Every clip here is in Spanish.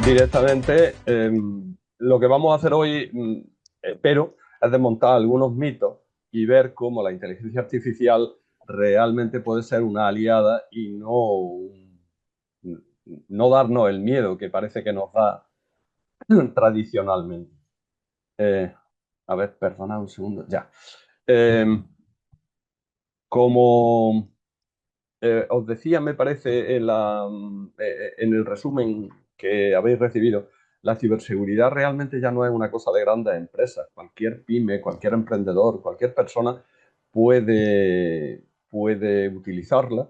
Directamente, lo que vamos a hacer hoy, pero es desmontar algunos mitos y ver cómo la inteligencia artificial realmente puede ser una aliada y no darnos el miedo que parece que nos da tradicionalmente. Eh, a ver, perdona un segundo, ya. Eh, como os decía, me parece, en el resumen que habéis recibido, la ciberseguridad realmente ya no es una cosa de grandes empresas. Cualquier pyme, cualquier emprendedor, cualquier persona puede utilizarla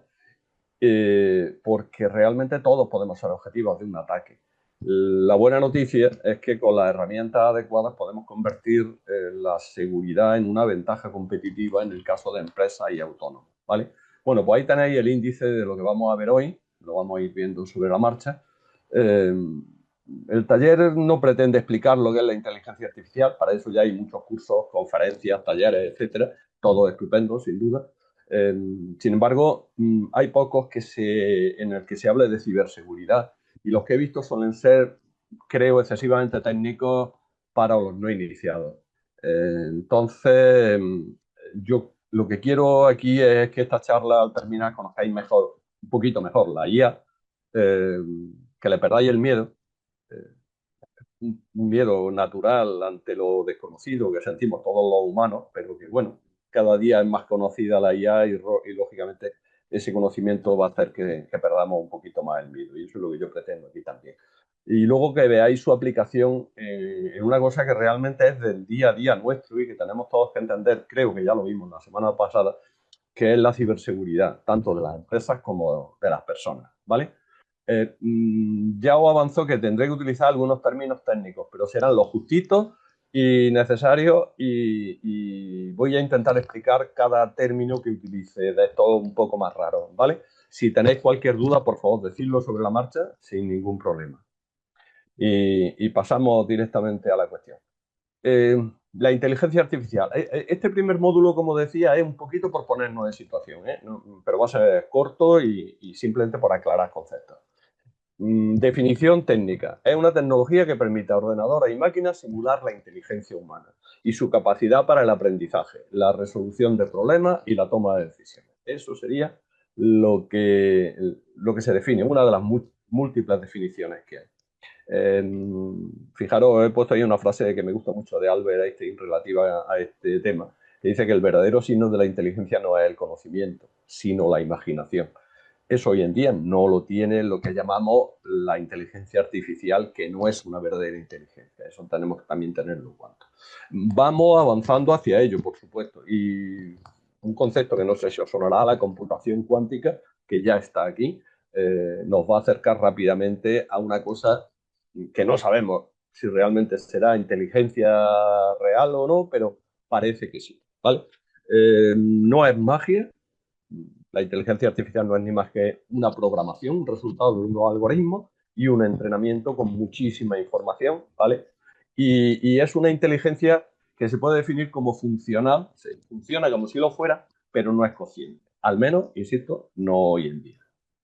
porque realmente todos podemos ser objetivos de un ataque. La buena noticia es que con las herramientas adecuadas podemos convertir la seguridad en una ventaja competitiva en el caso de empresas y autónomos, ¿vale? Bueno, pues ahí tenéis el índice de lo que vamos a ver hoy, lo vamos a ir viendo sobre la marcha. Eh, el taller no pretende explicar lo que es la inteligencia artificial, para eso ya hay muchos cursos, conferencias, talleres, etcétera, todo estupendo, sin duda. Eh, Sin embargo, hay pocos en el que se hable de ciberseguridad y los que he visto suelen ser, creo, excesivamente técnicos para los no iniciados. Entonces, yo lo que quiero aquí es que esta charla al terminar conozcáis mejor, un poquito mejor la IA, eh, que le perdáis el miedo, eh, un miedo natural ante lo desconocido que sentimos todos los humanos, pero que, bueno, cada día es más conocida la IA y lógicamente, ese conocimiento va a hacer que perdamos un poquito más el miedo. Y eso es lo que yo pretendo aquí también. Y luego que veáis su aplicación en una cosa que realmente es del día a día nuestro y que tenemos todos que entender, creo que ya lo vimos la semana pasada, que es la ciberseguridad, tanto de las empresas como de las personas, ¿vale? Ya os avanzó que tendré que utilizar algunos términos técnicos, pero serán los justitos y necesarios y voy a intentar explicar cada término que utilice de estos un poco más raros, ¿vale? Si tenéis cualquier duda, por favor, decidlo sobre la marcha sin ningún problema. Y pasamos directamente a la cuestión. Eh, la inteligencia artificial. Este primer módulo, como decía, es un poquito por ponernos en situación, ¿eh? Pero va a ser corto y simplemente por aclarar conceptos. Definición técnica. Es una tecnología que permite a ordenadores y máquinas simular la inteligencia humana y su capacidad para el aprendizaje, la resolución de problemas y la toma de decisiones. Eso sería lo que se define, una de las múltiples definiciones que hay. Eh, Fijaros, he puesto ahí una frase que me gusta mucho de Albert Einstein relativa a este tema, que dice que el verdadero signo de la inteligencia no es el conocimiento, sino la imaginación. Eso hoy en día no lo tiene lo que llamamos la inteligencia artificial, que no es una verdadera inteligencia. Eso tenemos que también tenerlo en cuenta. Vamos avanzando hacia ello, por supuesto. Y un concepto que no sé si os sonará, la computación cuántica, que ya está aquí, nos va a acercar rápidamente a una cosa que no sabemos si realmente será inteligencia real o no, pero parece que sí, ¿vale? No es magia, la inteligencia artificial no es ni más que una programación, un resultado de unos algoritmos y un entrenamiento con muchísima información, ¿vale? Y es una inteligencia que se puede definir como funcional, se funciona como si lo fuera, pero no es consciente. Al menos, insisto, no hoy en día.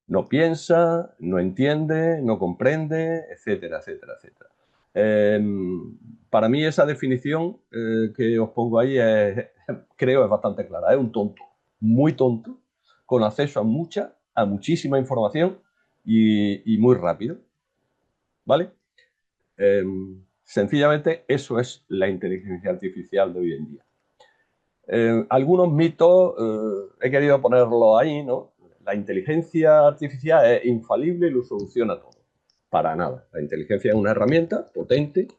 No piensa, no entiende, no comprende, etcétera, etcétera, etcétera. Eh, para mí esa definición que os pongo ahí creo es bastante clara. Es un tonto, muy tonto, con acceso a muchísima información y muy rápido, ¿vale? Eh, Sencillamente eso es la inteligencia artificial de hoy en día. Algunos mitos he querido ponerlo ahí, ¿no? La inteligencia artificial es infalible y lo soluciona todo. Para nada. La inteligencia es una herramienta potente,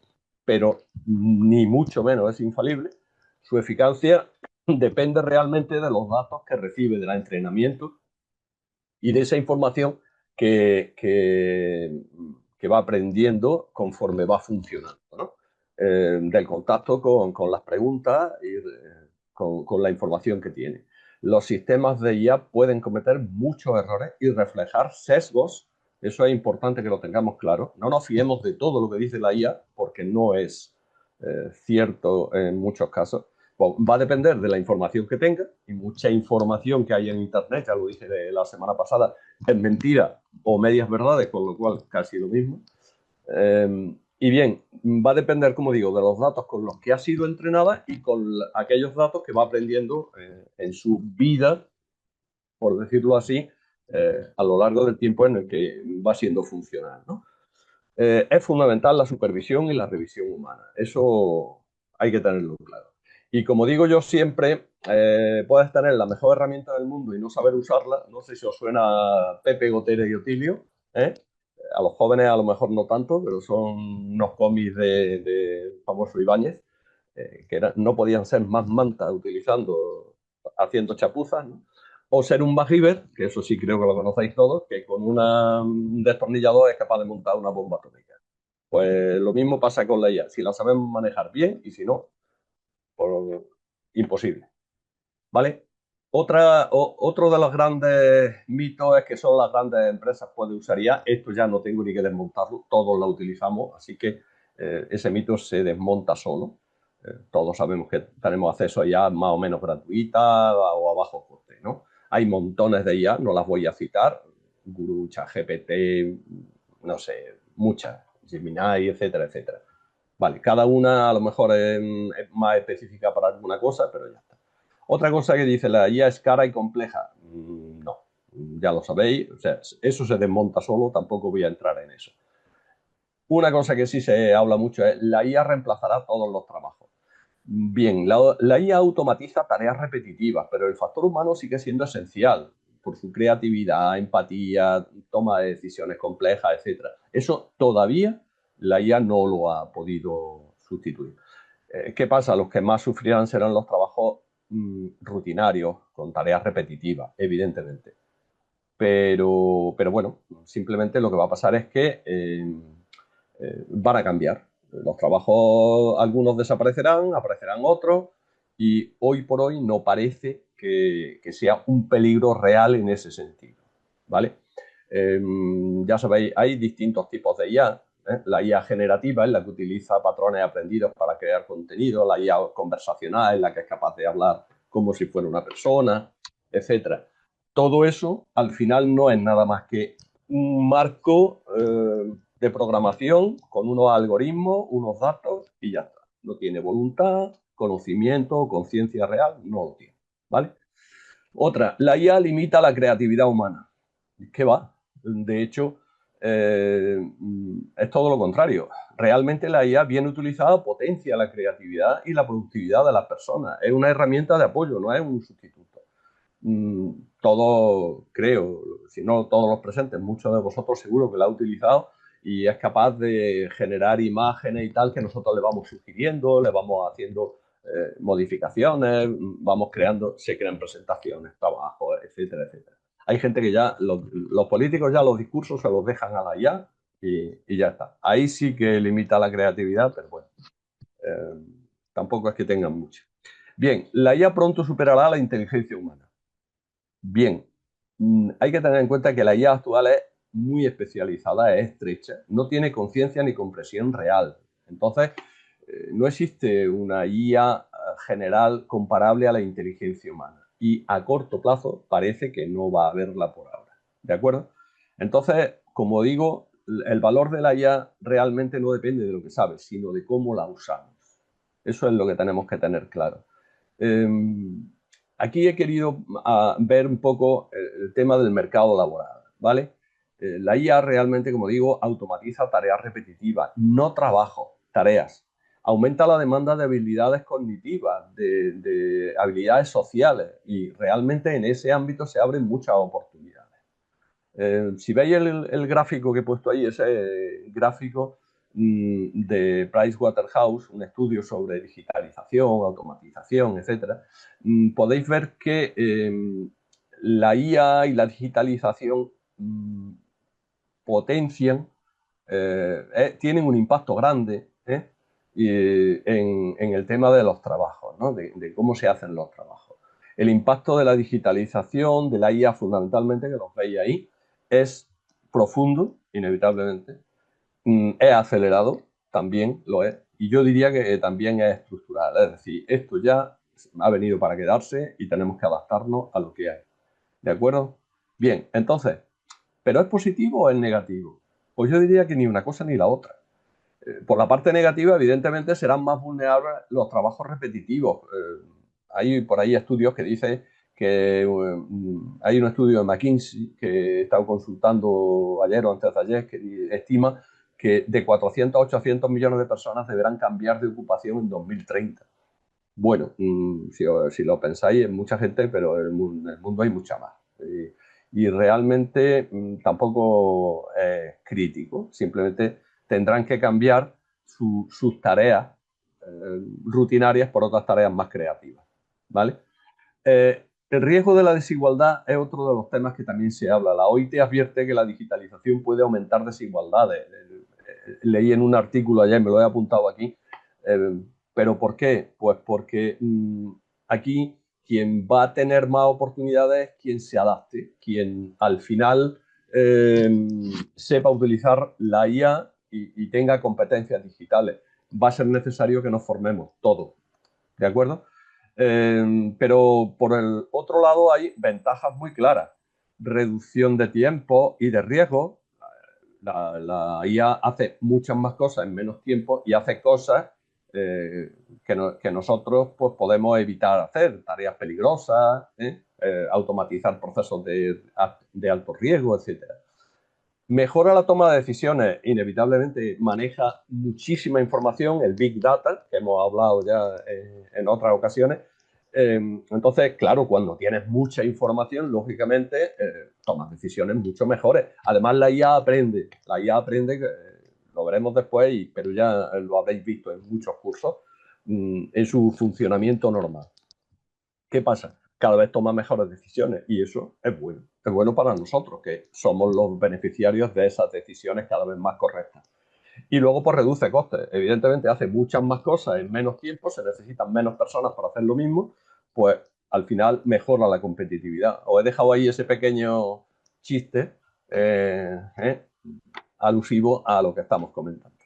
pero ni mucho menos es infalible. Su eficacia depende realmente de los datos que recibe, del entrenamiento y de esa información que va aprendiendo conforme va funcionando, ¿no? Del contacto con las preguntas y con la información que tiene. Los sistemas de IA pueden cometer muchos errores y reflejar sesgos. Eso es importante que lo tengamos claro. No nos fiemos de todo lo que dice la IA porque no es cierto en muchos casos. Pues va a depender de la información que tenga y mucha información que hay en Internet, ya lo dije la semana pasada, es mentira o medias verdades, con lo cual casi lo mismo. Y bien, va a depender, como digo, de los datos con los que ha sido entrenada y con aquellos datos que va aprendiendo en su vida, por decirlo así, a lo largo del tiempo en el que va siendo funcional, ¿no? Es fundamental la supervisión y la revisión humana. Eso hay que tenerlo claro. Y como digo yo siempre, puedes tener la mejor herramienta del mundo y no saber usarla. No sé si os suena Pepe, Gotera y Otilio. ¿eh? A los jóvenes a lo mejor no tanto, pero son unos cómics de famoso Ibáñez, no podían ser más mantas utilizando, haciendo chapuzas, ¿no? O ser un MacGyver, que eso sí creo que lo conocéis todos, que con un destornillador es capaz de montar una bomba atómica. Pues lo mismo pasa con la IA. Si la sabemos manejar bien y si no, pues imposible. ¿Vale? Otro de los grandes mitos es que solo las grandes empresas pueden usar IA. Esto ya no tengo ni que desmontarlo, todos la utilizamos, así que ese mito se desmonta solo. Todos sabemos que tenemos acceso a IA más o menos gratuita o a bajo coste, ¿no? Hay montones de IA, no las voy a citar, Guru, ChatGPT, no sé, muchas, Gemini, etcétera, etcétera. Vale, cada una a lo mejor es más específica para alguna cosa, pero ya está. Otra cosa que dice, la IA es cara y compleja. No, ya lo sabéis, o sea, eso se desmonta solo, tampoco voy a entrar en eso. Una cosa que sí se habla mucho es, la IA reemplazará todos los trabajos. Bien, la IA automatiza tareas repetitivas, pero el factor humano sigue siendo esencial por su creatividad, empatía, toma de decisiones complejas, etc. Eso todavía la IA no lo ha podido sustituir. ¿Qué pasa? Los que más sufrirán serán los trabajos rutinarios, con tareas repetitivas, evidentemente. Pero bueno, simplemente lo que va a pasar es que van a cambiar. Los trabajos, algunos desaparecerán, aparecerán otros, y hoy por hoy no parece que sea un peligro real en ese sentido. ¿Vale? Ya sabéis, hay distintos tipos de IA. La IA generativa es la que utiliza patrones aprendidos para crear contenido, la IA conversacional es la que es capaz de hablar como si fuera una persona, etcétera. Todo eso al final no es nada más que un marco de programación con unos algoritmos, unos datos y ya está. No tiene voluntad, conocimiento o conciencia real, no lo tiene. ¿Vale? Otra, la IA limita la creatividad humana. ¿Qué va? De hecho, es todo lo contrario. Realmente la IA bien utilizada potencia la creatividad y la productividad de las personas. Es una herramienta de apoyo, no es un sustituto. Todos, creo, si no todos los presentes, muchos de vosotros seguro que la ha utilizado y es capaz de generar imágenes y tal que nosotros le vamos sugiriendo, le vamos haciendo modificaciones, vamos creando, se crean presentaciones, trabajos, etcétera, etcétera. Hay gente que ya, los políticos ya los discursos se los dejan a la IA y ya está. Ahí sí que limita la creatividad, pero bueno, eh, tampoco es que tengan mucho. Bien, la IA pronto superará la inteligencia humana. Bien, hay que tener en cuenta que la IA actual es muy especializada, es estrecha, no tiene conciencia ni comprensión real. Entonces, no existe una IA general comparable a la inteligencia humana. Y a corto plazo parece que no va a haberla por ahora. ¿De acuerdo? Entonces, como digo, el valor de la IA realmente no depende de lo que sabes, sino de cómo la usamos. Eso es lo que tenemos que tener claro. Eh, Aquí he querido ver un poco el tema del mercado laboral, ¿vale? La IA realmente, como digo, automatiza tareas repetitivas, no trabajo, tareas. Aumenta la demanda de habilidades cognitivas, de habilidades sociales y realmente en ese ámbito se abren muchas oportunidades. Si veis el gráfico que he puesto ahí, ese gráfico de Pricewaterhouse, un estudio sobre digitalización, automatización, etcétera, podéis ver que la IA y la digitalización potencian, tienen un impacto grande en el tema de los trabajos, ¿no? de cómo se hacen los trabajos. El impacto de la digitalización, de la IA fundamentalmente, que los veis ahí, es profundo, inevitablemente, es acelerado, también lo es, y yo diría que también es estructural, es decir, esto ya ha venido para quedarse y tenemos que adaptarnos a lo que hay. ¿De acuerdo? Bien, entonces, ¿pero es positivo o es negativo? Pues yo diría que ni una cosa ni la otra. Por la parte negativa, evidentemente, serán más vulnerables los trabajos repetitivos. Hay por ahí estudios que dicen que hay un estudio de McKinsey que he estado consultando ayer o antes de ayer que estima que de 400 a 800 millones de personas deberán cambiar de ocupación en 2030. Bueno, si lo pensáis, es mucha gente, pero en el mundo hay mucha más. Y realmente tampoco es crítico, simplemente tendrán que cambiar sus tareas rutinarias por otras tareas más creativas. ¿Vale? El riesgo de la desigualdad es otro de los temas que también se habla. La OIT advierte que la digitalización puede aumentar desigualdades. Leí en un artículo ayer, me lo he apuntado aquí. ¿Pero por qué? Pues porque aquí quien va a tener más oportunidades es quien se adapte, quien al final sepa utilizar la IA y tenga competencias digitales. Va a ser necesario que nos formemos todos, ¿de acuerdo? Pero por el otro lado hay ventajas muy claras. Reducción de tiempo y de riesgo. La IA hace muchas más cosas en menos tiempo y hace cosas que nosotros pues, podemos evitar hacer, tareas peligrosas, automatizar procesos de alto riesgo, etcétera. Mejora la toma de decisiones, inevitablemente maneja muchísima información, el Big Data, que hemos hablado ya en otras ocasiones. Entonces, claro, cuando tienes mucha información, lógicamente tomas decisiones mucho mejores. Además, la IA aprende, lo veremos después, pero ya lo habréis visto en muchos cursos, en su funcionamiento normal. ¿Qué pasa? Cada vez toma mejores decisiones y eso es bueno. Es bueno para nosotros, que somos los beneficiarios de esas decisiones cada vez más correctas. Y luego, pues reduce costes. Evidentemente, hace muchas más cosas en menos tiempo, se necesitan menos personas para hacer lo mismo, pues al final mejora la competitividad. Os he dejado ahí ese pequeño chiste alusivo a lo que estamos comentando.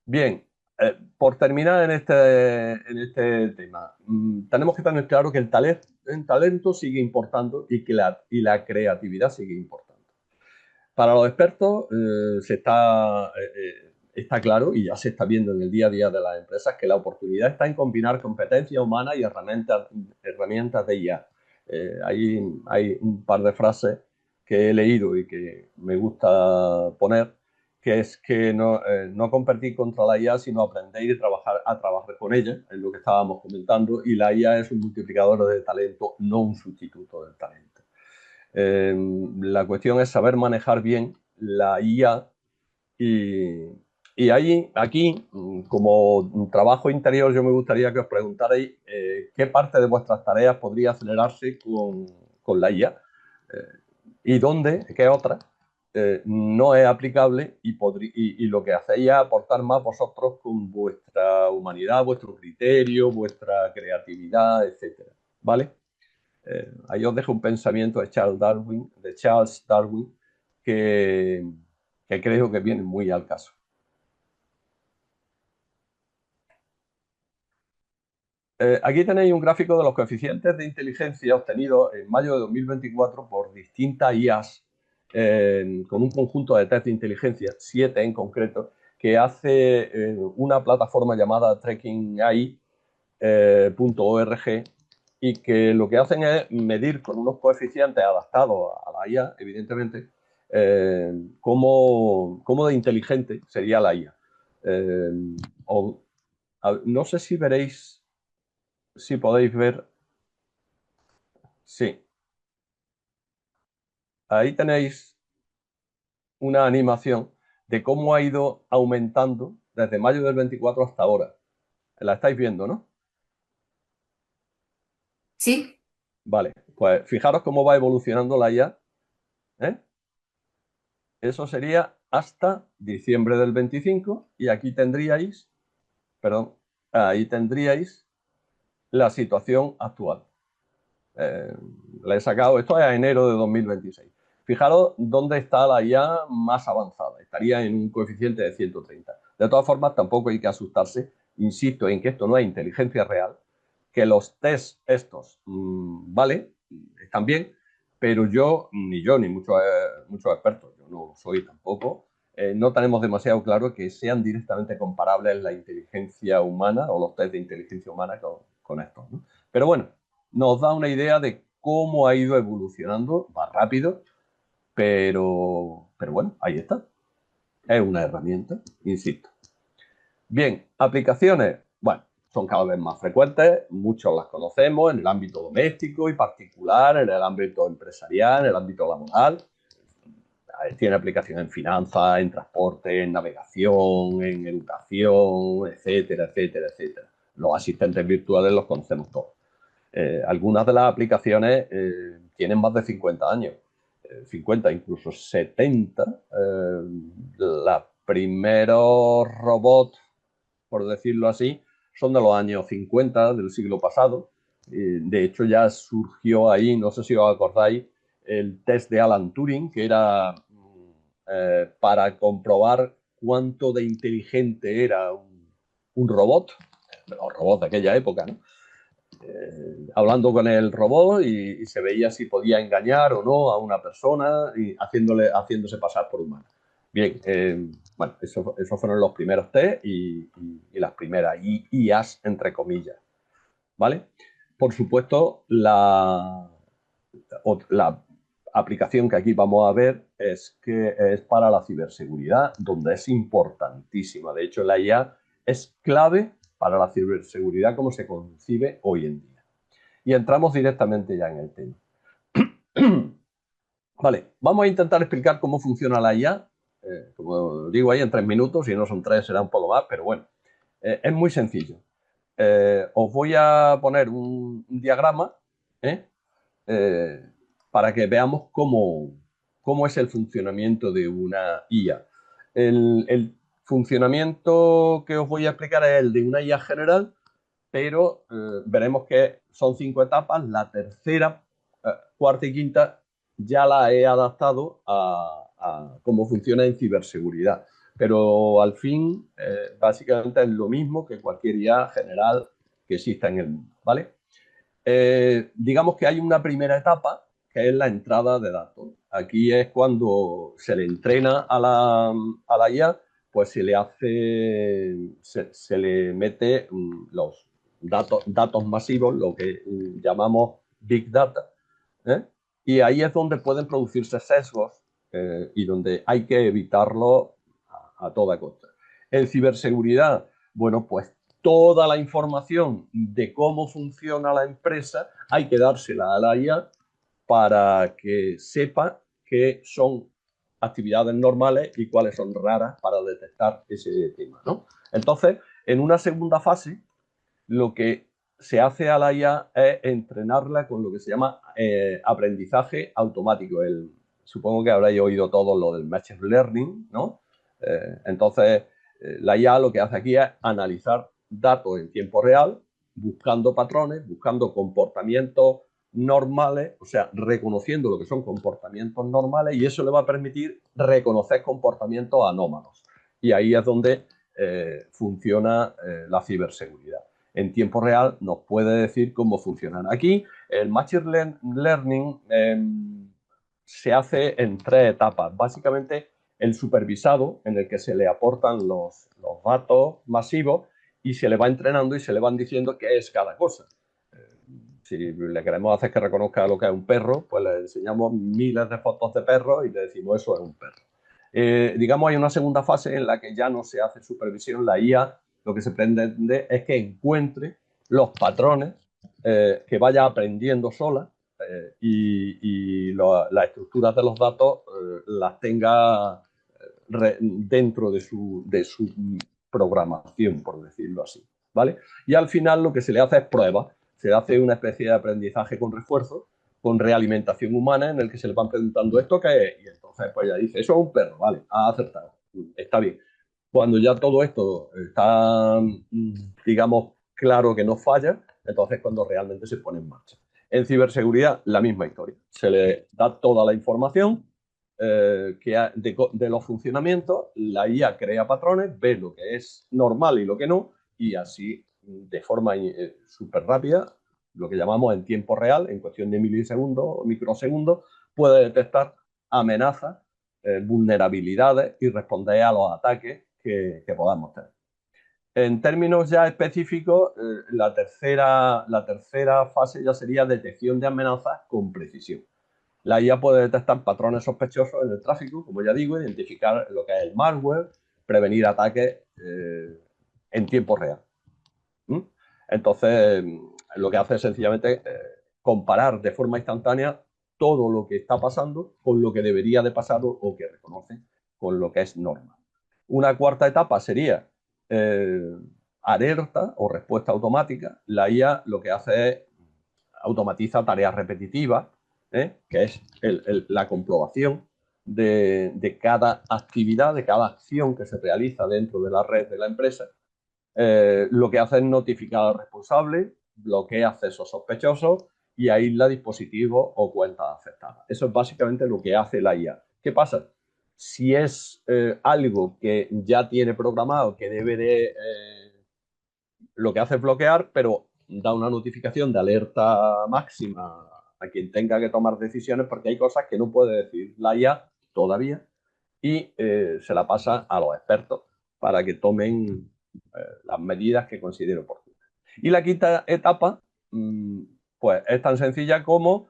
Bien, por terminar en este tema, tenemos que tener claro que el talento sigue importando y que la creatividad sigue importando. Para los expertos está claro y ya se está viendo en el día a día de las empresas que la oportunidad está en combinar competencia humana y herramientas de IA. Hay un par de frases que he leído y que me gusta poner, que es que no competir contra la IA, sino aprender y a trabajar con ella, es lo que estábamos comentando, y la IA es un multiplicador de talento, no un sustituto del talento. La cuestión es saber manejar bien la IA y, aquí, como trabajo interior, yo me gustaría que os preguntarais qué parte de vuestras tareas podría acelerarse con la IA y dónde, qué otra, no es aplicable y lo que hacéis es aportar más vosotros con vuestra humanidad, vuestro criterio, vuestra creatividad, etcétera. ¿Vale? Ahí os dejo un pensamiento de Charles Darwin, que, que creo que viene muy al caso. Aquí tenéis un gráfico de los coeficientes de inteligencia obtenidos en mayo de 2024 por distintas IAs, con un conjunto de test de inteligencia, 7 en concreto, que hace una plataforma llamada TrackingAI.org y que lo que hacen es medir con unos coeficientes adaptados a la IA, evidentemente, cómo de inteligente sería la IA. O, no sé si veréis, si podéis ver, sí, ahí tenéis una animación de cómo ha ido aumentando desde mayo del 24 hasta ahora. La estáis viendo, ¿no? Sí, Vale, pues fijaros cómo va evolucionando la IA, ¿eh? Eso sería hasta diciembre del 25 y aquí tendríais, perdón, ahí tendríais la situación actual. Eh, Le he sacado, esto es a enero de 2026. Fijaros dónde está la IA más avanzada. Estaría en un coeficiente de 130. De todas formas, tampoco hay que asustarse. Insisto en que esto no es inteligencia real, que los test estos, vale, están bien, pero yo, ni muchos expertos, yo no lo soy tampoco, no tenemos demasiado claro que sean directamente comparables la inteligencia humana o los test de inteligencia humana con estos, ¿no? Pero bueno, nos da una idea de cómo ha ido evolucionando, va rápido, pero bueno, ahí está. Es una herramienta, insisto. Bien, aplicaciones, bueno, son cada vez más frecuentes, muchos las conocemos en el ámbito doméstico y particular, en el ámbito empresarial, en el ámbito laboral. Tiene aplicación en finanzas, en transporte, en navegación, en educación, etcétera, etcétera, etcétera. Los asistentes virtuales los conocemos todos. Algunas de las aplicaciones tienen más de 50 años, 50, incluso 70. Los primeros robots, por decirlo así, son de los años 50 del siglo pasado. De hecho, ya surgió ahí, no sé si os acordáis, el test de Alan Turing, que era para comprobar cuánto de inteligente era un robot, los robots de aquella época, ¿no? Hablando con el robot y se veía si podía engañar o no a una persona y haciéndose pasar por humana. Bien, bueno, esos fueron los primeros test y las primeras IAs, entre comillas, ¿vale? Por supuesto, la aplicación que aquí vamos a ver es para la ciberseguridad, donde es importantísima. De hecho, la IA es clave para la ciberseguridad como se concibe hoy en día. Y entramos directamente ya en el tema. Vale, vamos a intentar explicar cómo funciona la IA. Como digo ahí, en 3 minutos, si no son 3 será un poco más, pero bueno, es muy sencillo. Os voy a poner un diagrama para que veamos cómo es el funcionamiento de una IA. El funcionamiento que os voy a explicar es el de una IA general, pero veremos que son 5 etapas. La tercera, cuarta y quinta ya la he adaptado a cómo funciona en ciberseguridad. Pero al fin, básicamente es lo mismo que cualquier IA general que exista en el mundo, ¿vale? Digamos que hay una primera etapa que es la entrada de datos. Aquí es cuando se le entrena a la IA, pues se le mete los datos masivos, lo que llamamos Big Data, ¿eh? Y ahí es donde pueden producirse sesgos y donde hay que evitarlo a toda costa. En ciberseguridad, bueno, pues toda la información de cómo funciona la empresa hay que dársela a la IA para que sepa qué son actividades normales y cuáles son raras para detectar ese tema, ¿no? Entonces, en una segunda fase, lo que se hace a la IA es entrenarla con lo que se llama aprendizaje automático. Supongo que habréis oído todo lo del Machine Learning, ¿no? Entonces, la IA lo que hace aquí es analizar datos en tiempo real, buscando patrones, buscando comportamientos normales, o sea, reconociendo lo que son comportamientos normales, y eso le va a permitir reconocer comportamientos anómalos. Y ahí es donde funciona la ciberseguridad. En tiempo real nos puede decir cómo funcionan. Aquí el Machine Learning se hace en 3 etapas. Básicamente el supervisado, en el que se le aportan los datos masivos y se le va entrenando y se le van diciendo qué es cada cosa. Si le queremos hacer que reconozca lo que es un perro, pues le enseñamos miles de fotos de perros y le decimos eso es un perro. Digamos, hay una segunda fase en la que ya no se hace supervisión. La IA lo que se pretende es que encuentre los patrones, que vaya aprendiendo sola y las estructuras de los datos las tenga dentro de su programación, por decirlo así, ¿vale? Y al final lo que se le hace es prueba. Se hace una especie de aprendizaje con refuerzo, con realimentación humana, en el que se le van preguntando esto qué es, y entonces pues ya dice, eso es un perro, vale, ha acertado, está bien. Cuando ya todo esto está, digamos, claro que no falla, entonces cuando realmente se pone en marcha. En ciberseguridad, la misma historia. Se le da toda la información de los funcionamientos, la IA crea patrones, ve lo que es normal y lo que no, y así, de forma súper rápida, lo que llamamos en tiempo real, en cuestión de milisegundos o microsegundos, puede detectar amenazas, vulnerabilidades y responder a los ataques que podamos tener. En términos ya específicos, la tercera fase ya sería detección de amenazas con precisión. La IA puede detectar patrones sospechosos en el tráfico, como ya digo, identificar lo que es el malware, prevenir ataques en tiempo real. Entonces, lo que hace es sencillamente comparar de forma instantánea todo lo que está pasando con lo que debería de pasar o que reconoce con lo que es normal. Una cuarta etapa sería alerta o respuesta automática. La IA lo que hace es automatiza tareas repetitivas, que es la comprobación de cada actividad, de cada acción que se realiza dentro de la red de la empresa. Lo que hace es notificar al responsable, bloquea accesos sospechosos y aísla dispositivos o cuentas afectadas. Eso es básicamente lo que hace la IA. ¿Qué pasa? Si es algo que ya tiene programado, que debe de... lo que hace es bloquear, pero da una notificación de alerta máxima a quien tenga que tomar decisiones, porque hay cosas que no puede decir la IA todavía y se la pasa a los expertos para que tomen las medidas que considero oportunas. Y la quinta etapa, pues es tan sencilla como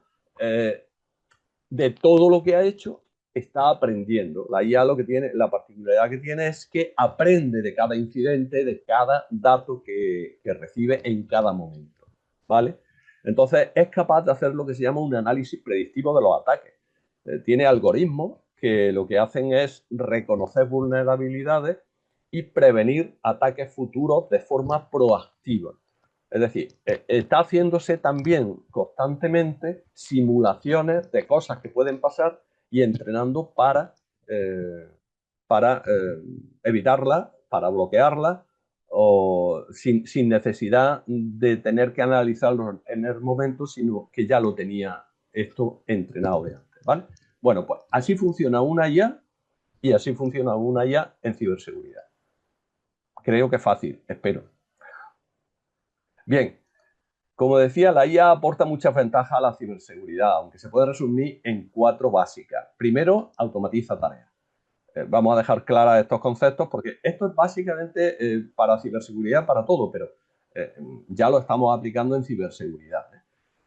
de todo lo que ha hecho, está aprendiendo. La IA lo que tiene, la particularidad que tiene es que aprende de cada incidente, de cada dato que recibe en cada momento, ¿vale? Entonces es capaz de hacer lo que se llama un análisis predictivo de los ataques. Tiene algoritmos que lo que hacen es reconocer vulnerabilidades y prevenir ataques futuros de forma proactiva. Es decir, está haciéndose también constantemente simulaciones de cosas que pueden pasar y entrenando para evitarlas, para bloquearlas, o sin necesidad de tener que analizarlo en el momento, sino que ya lo tenía esto entrenado de antes, ¿vale? Bueno, pues así funciona una IA y así funciona una IA en ciberseguridad. Creo que es fácil, espero. Bien, como decía, la IA aporta muchas ventajas a la ciberseguridad, aunque se puede resumir en 4 básicas. Primero, automatiza tareas. Vamos a dejar claros estos conceptos porque esto es básicamente para ciberseguridad, para todo, pero ya lo estamos aplicando en ciberseguridad.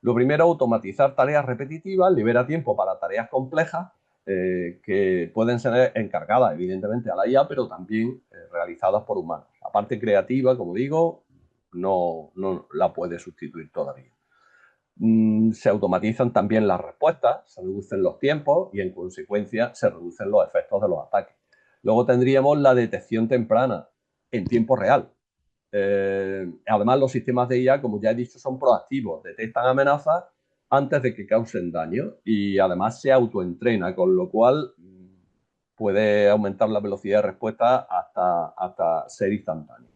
Lo primero, automatizar tareas repetitivas, libera tiempo para tareas complejas que pueden ser encargadas, evidentemente, a la IA, pero también realizadas por humanos. La parte creativa, como digo, no la puede sustituir todavía. Se automatizan también las respuestas, se reducen los tiempos y en consecuencia se reducen los efectos de los ataques. Luego tendríamos la detección temprana en tiempo real. Además, los sistemas de IA, como ya he dicho, son proactivos, detectan amenazas antes de que causen daño y además se autoentrena, con lo cual puede aumentar la velocidad de respuesta hasta ser instantánea.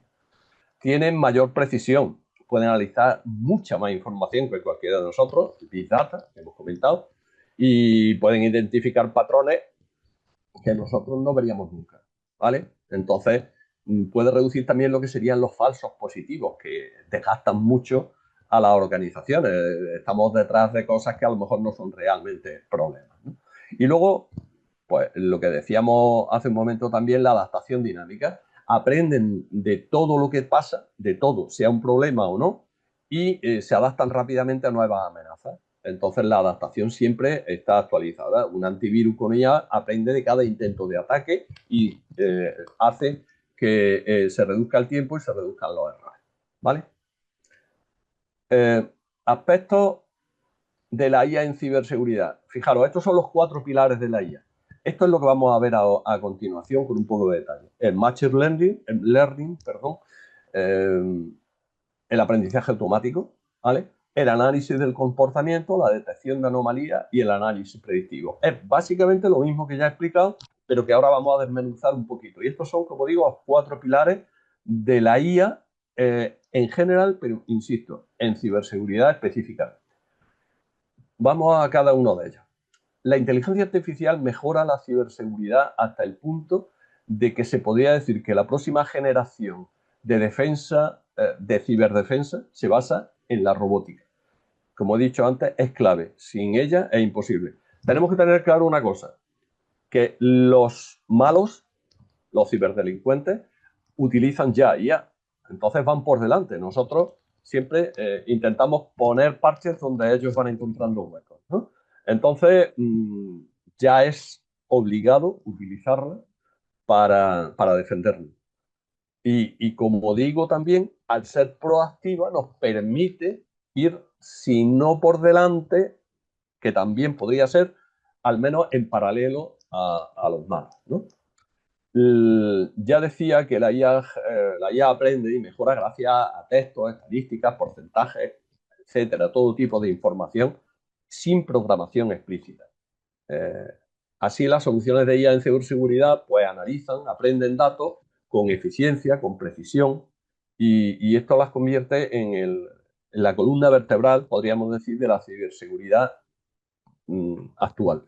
Tienen mayor precisión, pueden analizar mucha más información que cualquiera de nosotros, Big Data, que hemos comentado, y pueden identificar patrones que nosotros no veríamos nunca, ¿vale? Entonces, puede reducir también lo que serían los falsos positivos, que desgastan mucho a las organizaciones. Estamos detrás de cosas que a lo mejor no son realmente problemas, ¿no? Y luego, pues lo que decíamos hace un momento también, la adaptación dinámica. Aprenden de todo lo que pasa, de todo, sea un problema o no, y se adaptan rápidamente a nuevas amenazas. Entonces la adaptación siempre está actualizada. Un antivirus con IA aprende de cada intento de ataque y hace que se reduzca el tiempo y se reduzcan los errores, ¿vale? Aspectos de la IA en ciberseguridad. Fijaros, estos son los 4 pilares de la IA. Esto es lo que vamos a ver a continuación con un poco de detalle. El machine learning, el aprendizaje automático, ¿vale? El análisis del comportamiento, la detección de anomalías y el análisis predictivo. Es básicamente lo mismo que ya he explicado, pero que ahora vamos a desmenuzar un poquito. Y estos son, como digo, los 4 pilares de la IA en general, pero insisto, en ciberseguridad específicamente. Vamos a cada uno de ellos. La inteligencia artificial mejora la ciberseguridad hasta el punto de que se podría decir que la próxima generación de defensa, de ciberdefensa, se basa en la robótica. como he dicho antes, es clave. Sin ella es imposible. Tenemos que tener claro una cosa, que los malos, los ciberdelincuentes, utilizan ya IA. Entonces van por delante. Nosotros siempre intentamos poner parches donde ellos van encontrando huecos, ¿no? Entonces ya es obligado utilizarla para defendernos. Y como digo también, al ser proactiva nos permite ir, si no por delante, que también podría ser, al menos en paralelo a los malos, ¿no? Ya decía que la IA aprende y mejora gracias a textos, estadísticas, porcentajes, etcétera, todo tipo de información sin programación explícita. Eh, Así las soluciones de IA en ciberseguridad pues analizan, aprenden datos con eficiencia, con precisión y esto las convierte en la columna vertebral, podríamos decir, de la ciberseguridad actual.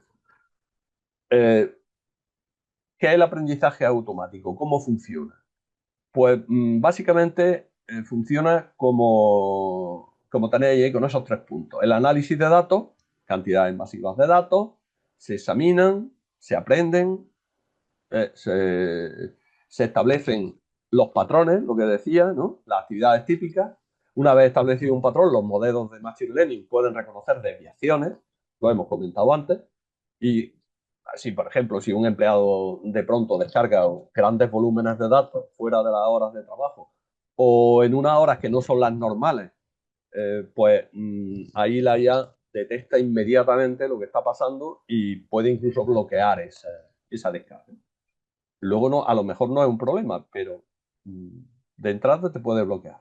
¿Qué es el aprendizaje automático? ¿Cómo funciona? Pues básicamente funciona como tenéis ahí con esos 3 puntos. El análisis de datos, cantidades masivas de datos, se examinan, se aprenden, eh, se, se establecen los patrones, lo que decía, ¿no? Las actividades típicas. Una vez establecido un patrón, los modelos de Machine Learning pueden reconocer desviaciones, lo hemos comentado antes, y si, por ejemplo, si un empleado de pronto descarga grandes volúmenes de datos fuera de las horas de trabajo o en unas horas que no son las normales, pues ahí la IA detecta inmediatamente lo que está pasando y puede incluso bloquear esa descarga. Luego no, a lo mejor no es un problema, pero de entrada te puede bloquear.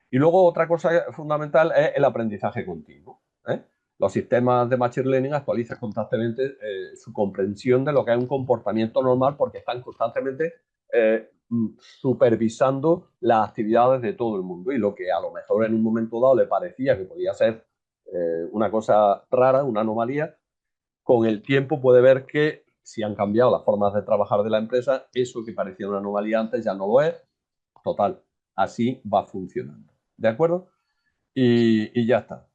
Y luego otra cosa fundamental es el aprendizaje continuo, ¿eh? Los sistemas de Machine Learning actualizan constantemente su comprensión de lo que es un comportamiento normal porque están constantemente supervisando las actividades de todo el mundo y lo que a lo mejor en un momento dado le parecía que podía ser una cosa rara, una anomalía, con el tiempo puede ver que si han cambiado las formas de trabajar de la empresa, eso que parecía una anomalía antes ya no lo es. Total, así va funcionando. ¿De acuerdo? Y ya está.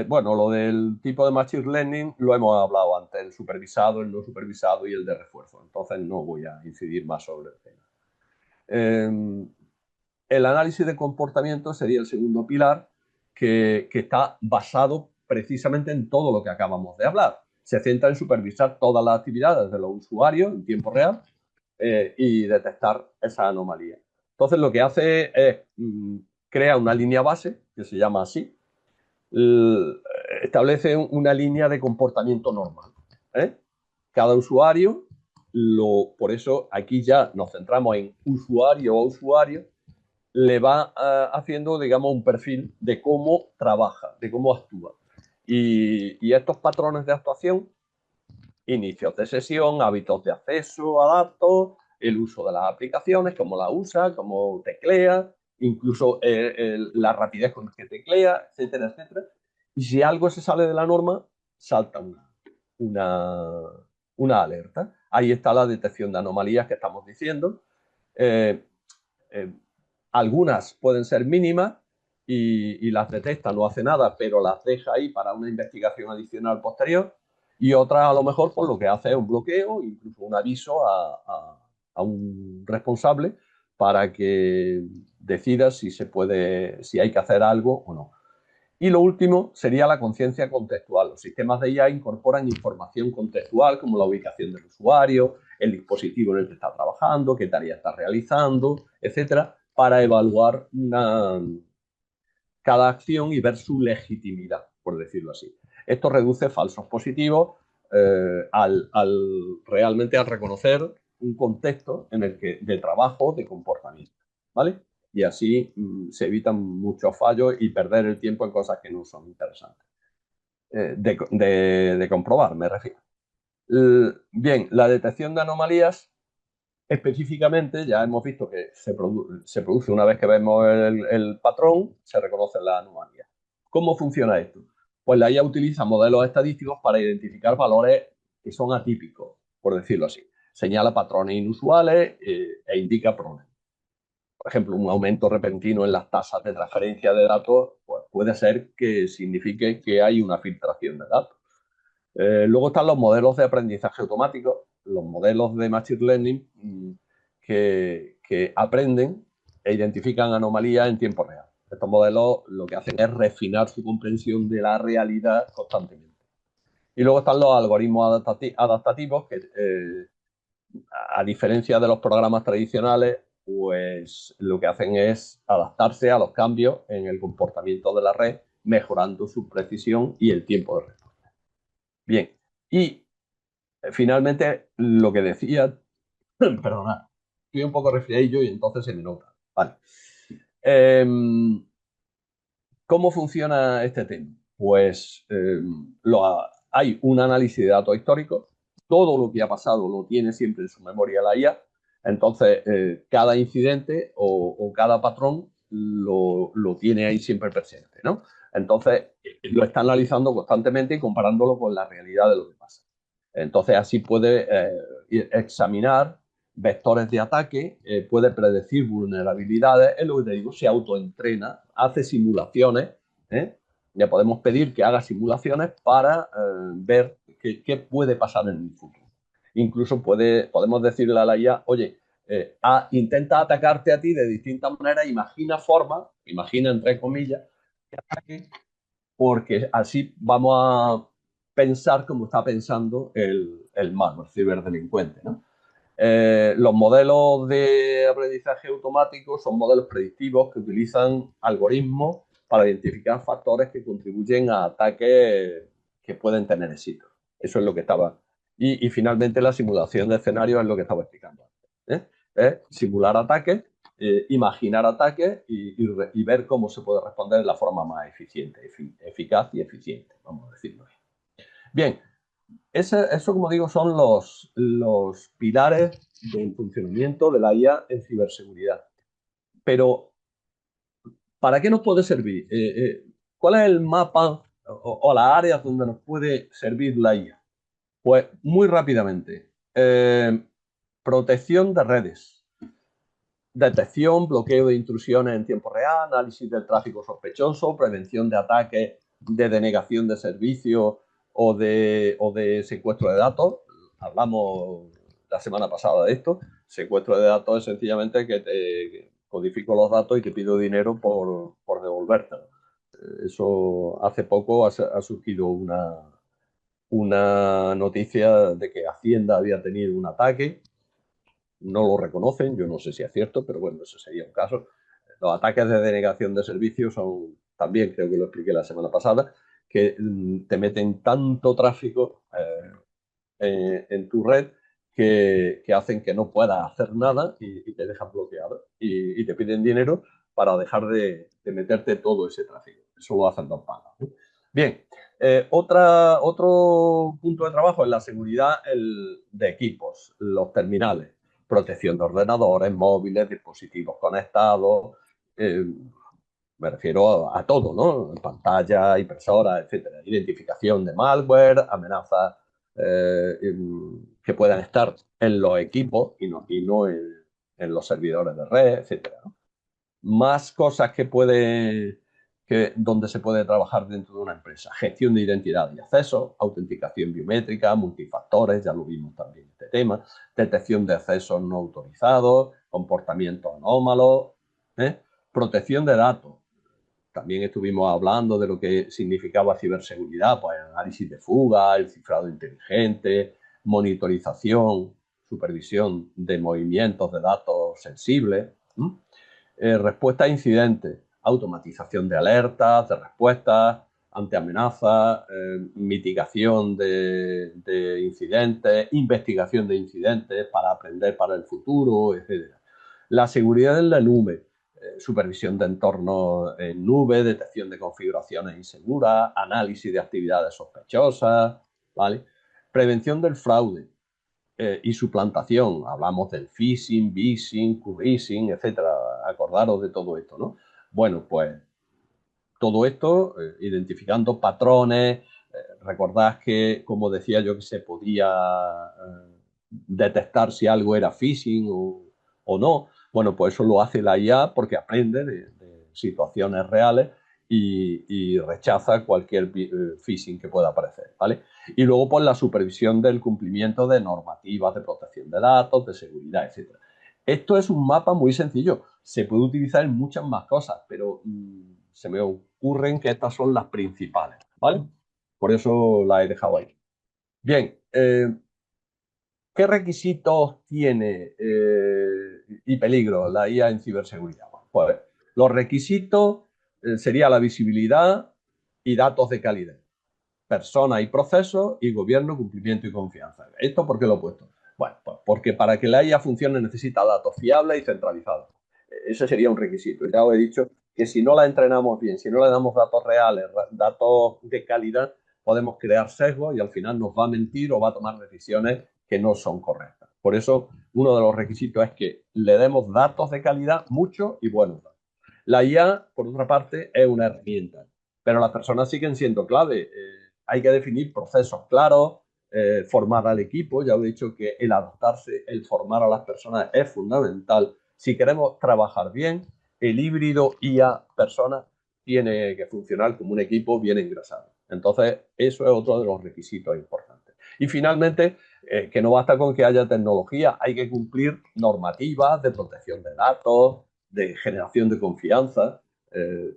Bueno, lo del tipo de Machine Learning lo hemos hablado antes, el supervisado, el no supervisado y el de refuerzo. Entonces no voy a incidir más sobre el tema. El análisis de comportamiento sería el segundo pilar que está basado precisamente en todo lo que acabamos de hablar. Se centra en supervisar todas las actividades de los usuarios en tiempo real y detectar esa anomalía. Entonces lo que hace es crea una línea base, que se llama así, establece una línea de comportamiento normal. ¿Eh? Cada usuario, por eso aquí ya nos centramos en usuario a usuario, le va haciendo, digamos, un perfil de cómo trabaja, de cómo actúa. Y estos patrones de actuación, inicios de sesión, hábitos de acceso a datos, el uso de las aplicaciones, cómo la usa, cómo teclea, incluso la rapidez con que teclea, etcétera, etcétera. Y si algo se sale de la norma, salta una, una alerta. Ahí está la detección de anomalías que estamos diciendo. Eh, eh, Algunas pueden ser mínimas y las detecta, no hace nada, pero las deja ahí para una investigación adicional posterior. Y otras, a lo mejor, pues lo que hace es un bloqueo, incluso un aviso a un responsable para que decida si se puede, si hay que hacer algo o no. Y lo último sería la conciencia contextual. Los sistemas de IA incorporan información contextual como la ubicación del usuario, el dispositivo en el que está trabajando, qué tarea está realizando, etcétera, para evaluar cada acción y ver su legitimidad, por decirlo así. Esto reduce falsos positivos realmente al reconocer un contexto en el que de trabajo, de comportamiento, ¿vale? Y así se evitan muchos fallos y perder el tiempo en cosas que no son interesantes. De comprobar, me refiero. Bien, la detección de anomalías, específicamente, ya hemos visto que se produce una vez que vemos el patrón, se reconoce la anomalía. ¿Cómo funciona esto? Pues la IA utiliza modelos estadísticos para identificar valores que son atípicos, por decirlo así. Señala patrones inusuales e indica problemas. por ejemplo, un aumento repentino en las tasas de transferencia de datos, pues puede ser que signifique que hay una filtración de datos. Luego están los modelos de aprendizaje automático, los modelos de Machine Learning que aprenden e identifican anomalías en tiempo real. Estos modelos lo que hacen es refinar su comprensión de la realidad constantemente. Y luego están los algoritmos adaptativos que, a diferencia de los programas tradicionales, pues lo que hacen es adaptarse a los cambios en el comportamiento de la red, mejorando su precisión y el tiempo de respuesta. Bien, y finalmente lo que decía, perdona, estoy un poco resfriadillo y entonces se me nota. Vale. ¿Cómo funciona este tema? Pues hay un análisis de datos históricos, todo lo que ha pasado lo tiene siempre en su memoria la IA, entonces cada incidente o cada patrón lo tiene ahí siempre presente, ¿no? Entonces lo está analizando constantemente y comparándolo con la realidad de lo que pasa. Entonces así puede examinar vectores de ataque, puede predecir vulnerabilidades, es lo que te digo, se autoentrena, hace simulaciones, ¿eh? Le podemos pedir que haga simulaciones para ver qué puede pasar en el futuro. Incluso podemos decirle a la IA, oye, intenta atacarte a ti de distintas maneras, imagina entre comillas, que ataque, porque así vamos a pensar como está pensando el malo, el ciberdelincuente, ¿no? Los modelos de aprendizaje automático son modelos predictivos que utilizan algoritmos para identificar factores que contribuyen a ataques que pueden tener éxito. Eso es lo que estaba. Y finalmente la simulación de escenarios es lo que estaba explicando antes. Es simular ataques, imaginar ataques y ver cómo se puede responder de la forma más eficiente, eficaz y eficiente, vamos a decirlo así. Bien, eso, como digo, son los pilares del funcionamiento de la IA en ciberseguridad. Pero, ¿para qué nos puede servir? ¿Cuál es el mapa o las áreas donde nos puede servir la IA? Pues muy rápidamente. Protección de redes. Detección, bloqueo de intrusiones en tiempo real, análisis del tráfico sospechoso, prevención de ataques, de denegación de servicios o de secuestro de datos. Hablamos la semana pasada de esto. Secuestro de datos es sencillamente que te codifico los datos y te pido dinero por devolvértelo. Eso hace poco ha surgido una noticia de que Hacienda había tenido un ataque. No lo reconocen, yo no sé si es cierto, pero bueno, eso sería un caso. Los ataques de denegación de servicios son, también creo que lo expliqué la semana pasada, que te meten tanto tráfico en tu red que hacen que no puedas hacer nada y te dejan bloqueado y te piden dinero para dejar de meterte todo ese tráfico. Eso lo hacen dos pagas, ¿no? Bien, otro punto de trabajo es la seguridad de equipos, los terminales, protección de ordenadores, móviles, dispositivos conectados, me refiero a todo, ¿no? Pantalla, impresora, etcétera. Identificación de malware, amenazas que puedan estar en los equipos y no en los servidores de red, etcétera, ¿no? Más cosas donde se puede trabajar dentro de una empresa. Gestión de identidad y acceso, autenticación biométrica, multifactores, ya lo vimos también este tema, detección de accesos no autorizados, comportamientos anómalos, protección de datos. También estuvimos hablando de lo que significaba ciberseguridad, pues análisis de fuga, el cifrado inteligente, monitorización, supervisión de movimientos de datos sensibles. Respuesta a incidentes, automatización de alertas, de respuestas ante amenazas, mitigación de incidentes, investigación de incidentes para aprender para el futuro, etc. La seguridad en la nube, supervisión de entornos en nube, detección de configuraciones inseguras, análisis de actividades sospechosas, ¿vale? Prevención del fraude, y suplantación. Hablamos del phishing, vishing, q-phishing, etcétera. Acordaros de todo esto, ¿no? Bueno, pues todo esto, identificando patrones. Recordad que, como decía yo, que se podía detectar si algo era phishing o no. Bueno, pues eso lo hace la IA porque aprende de situaciones reales y rechaza cualquier phishing que pueda aparecer, ¿vale? Y luego, pues la supervisión del cumplimiento de normativas de protección de datos, de seguridad, etcétera. Esto es un mapa muy sencillo. Se puede utilizar en muchas más cosas, pero se me ocurren que estas son las principales, ¿vale? Por eso la he dejado ahí. Bien, ¿qué requisitos tiene y peligro la IA en ciberseguridad? Pues los requisitos sería la visibilidad y datos de calidad, personas y procesos y gobierno, cumplimiento y confianza. ¿Esto por qué lo he puesto? Bueno, pues porque para que la IA funcione necesita datos fiables y centralizados. Ese sería un requisito. Ya os he dicho que si no la entrenamos bien, si no le damos datos reales, datos de calidad, podemos crear sesgos y al final nos va a mentir o va a tomar decisiones que no son correctas. Por eso, uno de los requisitos es que le demos datos de calidad, muchos y buenos. La IA, por otra parte, es una herramienta, pero las personas siguen siendo clave. Hay que definir procesos claros, formar al equipo. Ya os he dicho que el adaptarse, el formar a las personas es fundamental. Si queremos trabajar bien, el híbrido IA-persona tiene que funcionar como un equipo bien engrasado. Entonces, eso es otro de los requisitos importantes. Y finalmente, que no basta con que haya tecnología, hay que cumplir normativas de protección de datos, de generación de confianza.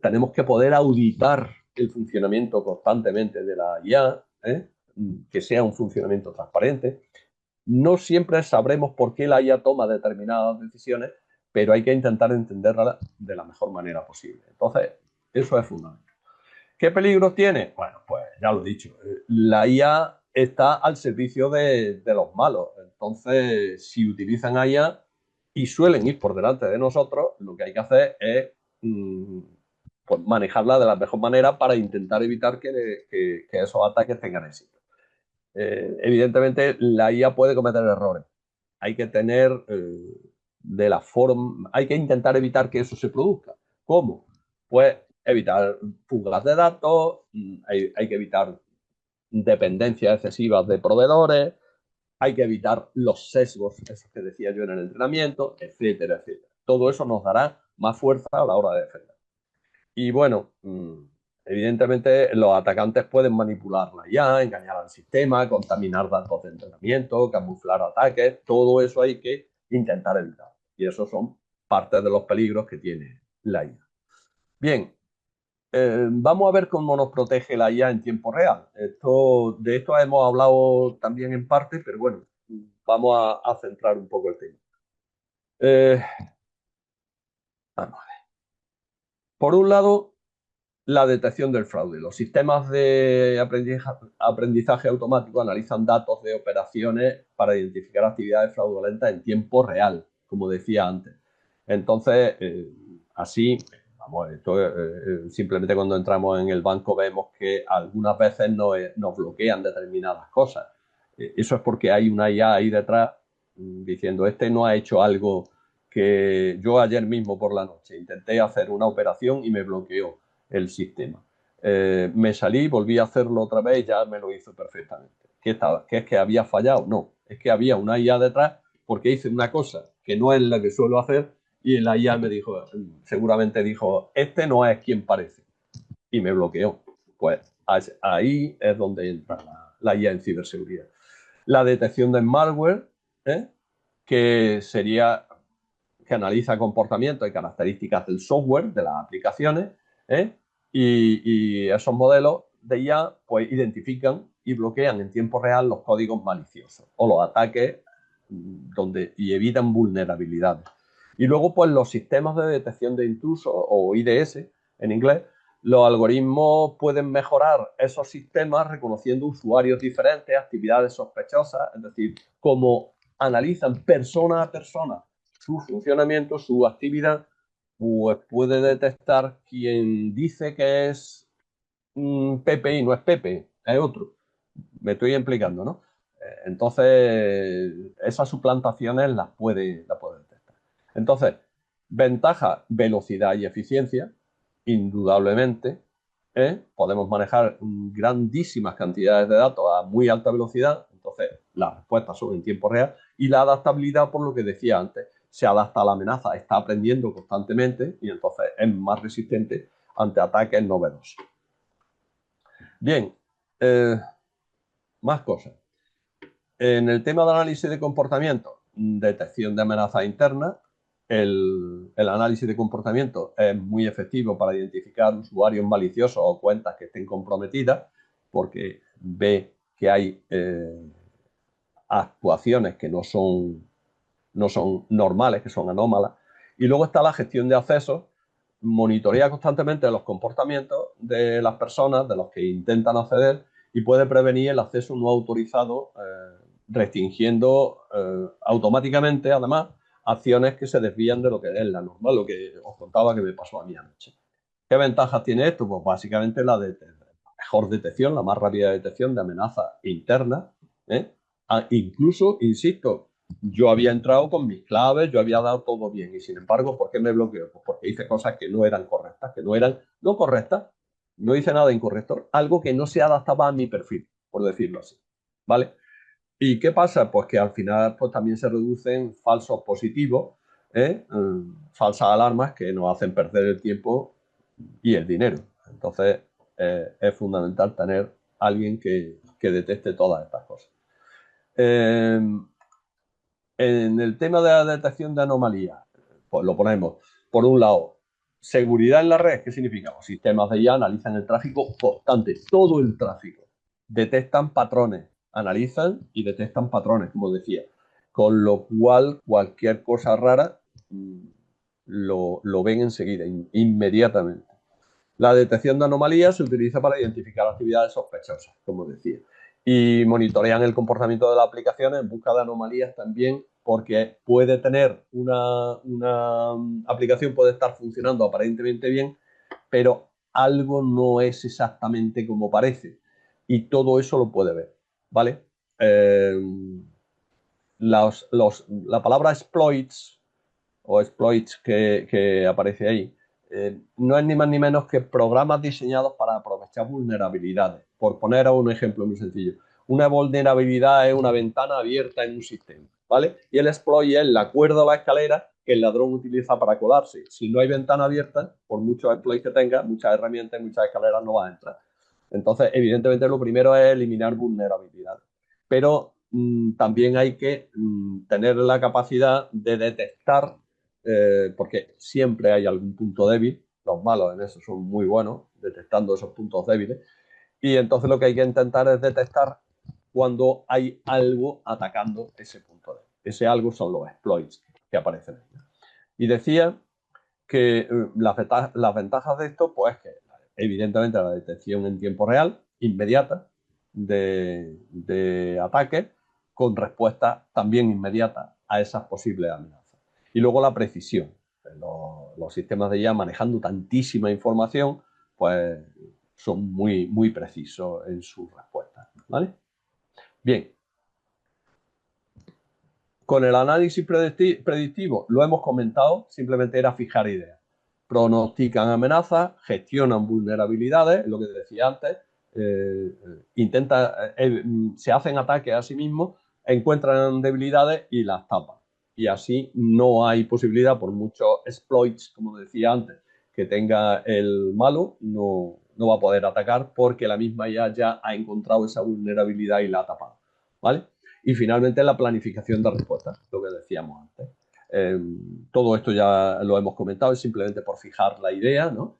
Tenemos que poder auditar el funcionamiento constantemente de la IA, que sea un funcionamiento transparente. No siempre sabremos por qué la IA toma determinadas decisiones, pero hay que intentar entenderla de la mejor manera posible. Entonces, eso es fundamental. ¿Qué peligros tiene? Bueno, pues ya lo he dicho. La IA está al servicio de los malos. Entonces, si utilizan a IA y suelen ir por delante de nosotros, lo que hay que hacer es pues manejarla de la mejor manera para intentar evitar que esos ataques tengan éxito. Evidentemente, la IA puede cometer errores. Hay que tener de la forma, hay que intentar evitar que eso se produzca. ¿Cómo? Pues evitar fugas de datos, hay que evitar dependencias excesivas de proveedores, hay que evitar los sesgos, esos que decía yo en el entrenamiento, etcétera, etcétera. Todo eso nos dará más fuerza a la hora de defender. Y bueno, evidentemente los atacantes pueden manipularla ya, engañar al sistema, contaminar datos de entrenamiento, camuflar ataques, todo eso hay que intentar evitar. Y esos son parte de los peligros que tiene la IA. Bien, vamos a ver cómo nos protege la IA en tiempo real. De esto hemos hablado también en parte, pero bueno, vamos a centrar un poco el tema. Eh, vamos a ver. Por un lado, la detección del fraude. Los sistemas de aprendizaje automático analizan datos de operaciones para identificar actividades fraudulentas en tiempo real, como decía antes. Entonces, así, vamos, esto, simplemente cuando entramos en el banco vemos que algunas veces nos bloquean determinadas cosas. Eso es porque hay una IA ahí detrás diciendo, este no ha hecho algo que yo ayer mismo por la noche intenté hacer una operación y me bloqueó el sistema. Me salí, volví a hacerlo otra vez y ya me lo hizo perfectamente. ¿Qué es que había fallado? No, es que había una IA detrás porque hice una cosa que no es la que suelo hacer y la IA me dijo, seguramente dijo, este no es quien parece y me bloqueó. Pues ahí es donde entra la IA en ciberseguridad. La detección del malware, ¿eh? que sería que analiza comportamiento y características del software, de las aplicaciones, ¿eh? y esos modelos de IA pues identifican y bloquean en tiempo real los códigos maliciosos o los ataques y evitan vulnerabilidades. Y luego, pues los sistemas de detección de intrusos, o IDS en inglés, los algoritmos pueden mejorar esos sistemas reconociendo usuarios diferentes, actividades sospechosas, es decir, como analizan persona a persona su funcionamiento, su actividad, pues puede detectar quien dice que es Pepe y no es Pepe, es otro. Me estoy implicando, ¿no? Entonces, esas suplantaciones las puede detectar. Entonces, ventaja, velocidad y eficiencia, indudablemente. Podemos manejar grandísimas cantidades de datos a muy alta velocidad, entonces las respuestas son en tiempo real, y la adaptabilidad, por lo que decía antes, se adapta a la amenaza, está aprendiendo constantemente y entonces es más resistente ante ataques novedosos. Bien, más cosas. En el tema de análisis de comportamiento, detección de amenazas internas, el análisis de comportamiento es muy efectivo para identificar usuarios maliciosos o cuentas que estén comprometidas, porque ve que hay actuaciones que no son normales, que son anómalas. Y luego está la gestión de accesos, monitorea constantemente los comportamientos de las personas, de los que intentan acceder, y puede prevenir el acceso no autorizado, restringiendo automáticamente, además, acciones que se desvían de lo que es la norma, lo que os contaba que me pasó a mí anoche. ¿Qué ventajas tiene esto? Pues básicamente la mejor detección, la más rápida detección de amenazas internas. Incluso, insisto, yo había entrado con mis claves, yo había dado todo bien y sin embargo, ¿por qué me bloqueó? Pues porque hice cosas que no eran correctas, que no eran no correctas, no hice nada incorrecto, algo que no se adaptaba a mi perfil, por decirlo así, ¿vale? ¿Y qué pasa? Pues que al final pues, también se reducen falsos positivos, falsas alarmas que nos hacen perder el tiempo y el dinero. Entonces, es fundamental tener alguien que detecte todas estas cosas. En el tema de la detección de anomalías, pues lo ponemos, por un lado, seguridad en la red. ¿Qué significa? Los sistemas de IA analizan el tráfico constante, todo el tráfico, detectan patrones, analizan y detectan patrones, como decía, con lo cual cualquier cosa rara lo ven enseguida, inmediatamente. La detección de anomalías se utiliza para identificar actividades sospechosas, como decía, y monitorean el comportamiento de las aplicaciones en busca de anomalías también, porque puede tener una aplicación, puede estar funcionando aparentemente bien, pero algo no es exactamente como parece, y todo eso lo puede ver, ¿vale? Eh, la palabra exploits o exploits que aparece ahí, no es ni más ni menos que programas diseñados para aprovechar vulnerabilidades. Por poner un ejemplo muy sencillo, una vulnerabilidad es una ventana abierta en un sistema, ¿vale? Y el exploit es la cuerda o la escalera que el ladrón utiliza para colarse. Si no hay ventana abierta, por muchos exploits que tenga, muchas herramientas, muchas escaleras no van a entrar. Entonces, evidentemente, lo primero es eliminar vulnerabilidades. Pero también hay que tener la capacidad de detectar, porque siempre hay algún punto débil. Los malos en eso son muy buenos, detectando esos puntos débiles. Y entonces lo que hay que intentar es detectar cuando hay algo atacando ese punto débil. Ese algo son los exploits que aparecen ahí. Y decía que las ventajas de esto, pues que evidentemente la detección en tiempo real, inmediata, de ataques, con respuesta también inmediata a esas posibles amenazas. Y luego la precisión. Los sistemas de IA manejando tantísima información, pues son muy, muy precisos en sus respuestas. ¿Vale? Bien, con el análisis predictivo lo hemos comentado, simplemente era fijar ideas. Pronostican amenazas, gestionan vulnerabilidades, lo que decía antes, se hacen ataques a sí mismos, encuentran debilidades y las tapan. Y así no hay posibilidad, por muchos exploits, como decía antes, que tenga el malo, no va a poder atacar porque la misma ya ha encontrado esa vulnerabilidad y la ha tapado. ¿Vale? Y finalmente la planificación de respuestas, lo que decíamos antes. Todo esto ya lo hemos comentado, es simplemente por fijar la idea, ¿no?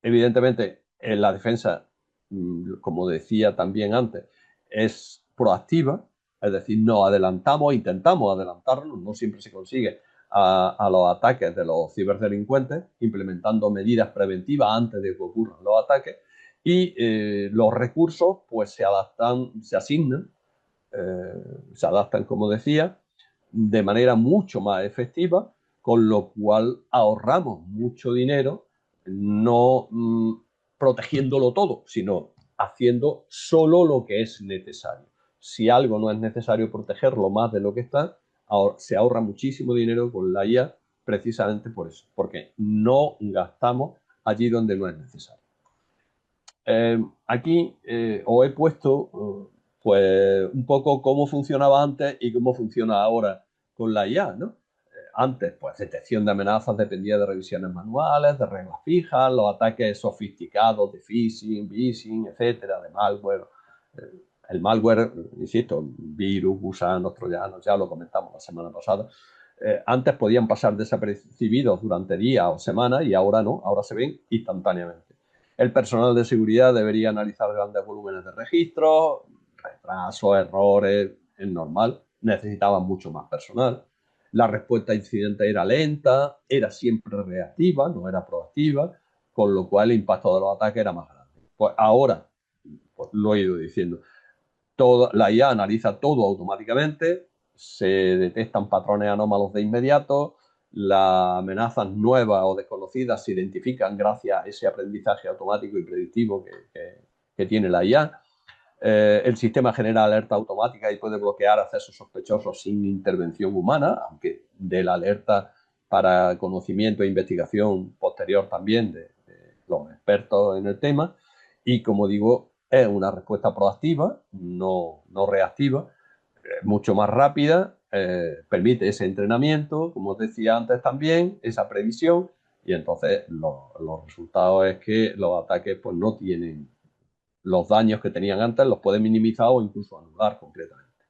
Evidentemente, en la defensa, como decía también antes, es proactiva, es decir, nos adelantamos, intentamos adelantarnos, no siempre se consigue, a los ataques de los ciberdelincuentes, implementando medidas preventivas antes de que ocurran los ataques, y los recursos pues se adaptan, se asignan, se adaptan, como decía, de manera mucho más efectiva, con lo cual ahorramos mucho dinero, no protegiéndolo todo, sino haciendo solo lo que es necesario. Si algo no es necesario protegerlo más de lo que está, se ahorra muchísimo dinero con la IA precisamente por eso, porque no gastamos allí donde no es necesario. Aquí os he puesto pues un poco cómo funcionaba antes y cómo funciona ahora con la IA, ¿no? Antes, pues, detección de amenazas dependía de revisiones manuales, de reglas fijas, los ataques sofisticados de phishing, vishing, etcétera, de malware. El malware, insisto, virus, gusanos, troyanos, ya lo comentamos la semana pasada. Antes podían pasar desapercibidos durante días o semanas y ahora no, ahora se ven instantáneamente. El personal de seguridad debería analizar grandes volúmenes de registros, retrasos, errores, es normal, necesitaban mucho más personal. La respuesta a incidentes era lenta, era siempre reactiva, no era proactiva, con lo cual el impacto de los ataques era más grande. Pues ahora, pues lo he ido diciendo, la IA analiza todo automáticamente, se detectan patrones anómalos de inmediato, las amenazas nuevas o desconocidas se identifican gracias a ese aprendizaje automático y predictivo que tiene la IA. El sistema genera alerta automática y puede bloquear accesos sospechosos sin intervención humana, aunque dé la alerta para conocimiento e investigación posterior también de los expertos en el tema. Y como digo, es una respuesta proactiva, no reactiva, mucho más rápida, permite ese entrenamiento, como os decía antes también, esa previsión, y entonces los resultados es que los ataques pues, no tienen los daños que tenían antes, los pueden minimizar o incluso anular concretamente.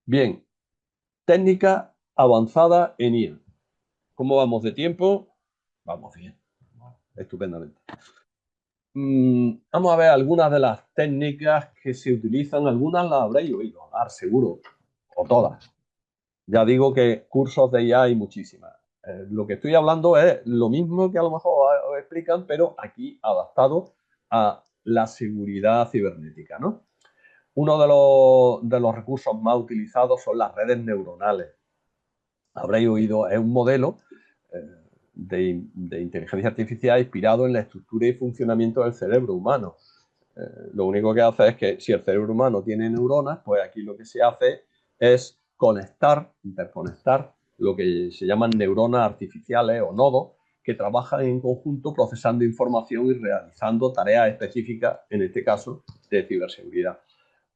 Bien, técnica avanzada en IA. ¿Cómo vamos de tiempo? Vamos bien, estupendamente. Vamos a ver algunas de las técnicas que se utilizan. Algunas las habréis oído hablar, seguro, o todas. Ya digo que cursos de IA hay muchísimas. Lo que estoy hablando es lo mismo que a lo mejor os explican, pero aquí adaptado a la seguridad cibernética, ¿no? Uno de los recursos más utilizados son las redes neuronales. Habréis oído, es un modelo de inteligencia artificial inspirado en la estructura y funcionamiento del cerebro humano. Lo único que hace es que si el cerebro humano tiene neuronas, pues aquí lo que se hace es conectar, interconectar lo que se llaman neuronas artificiales o nodos que trabajan en conjunto procesando información y realizando tareas específicas, en este caso, de ciberseguridad.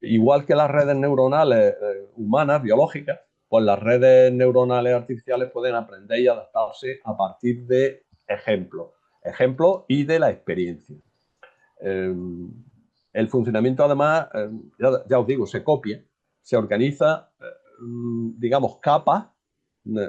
Igual que las redes neuronales humanas, biológicas, pues las redes neuronales artificiales pueden aprender y adaptarse a partir de ejemplos y de la experiencia. El funcionamiento, además, ya os digo, se copia, se organiza, digamos, capas,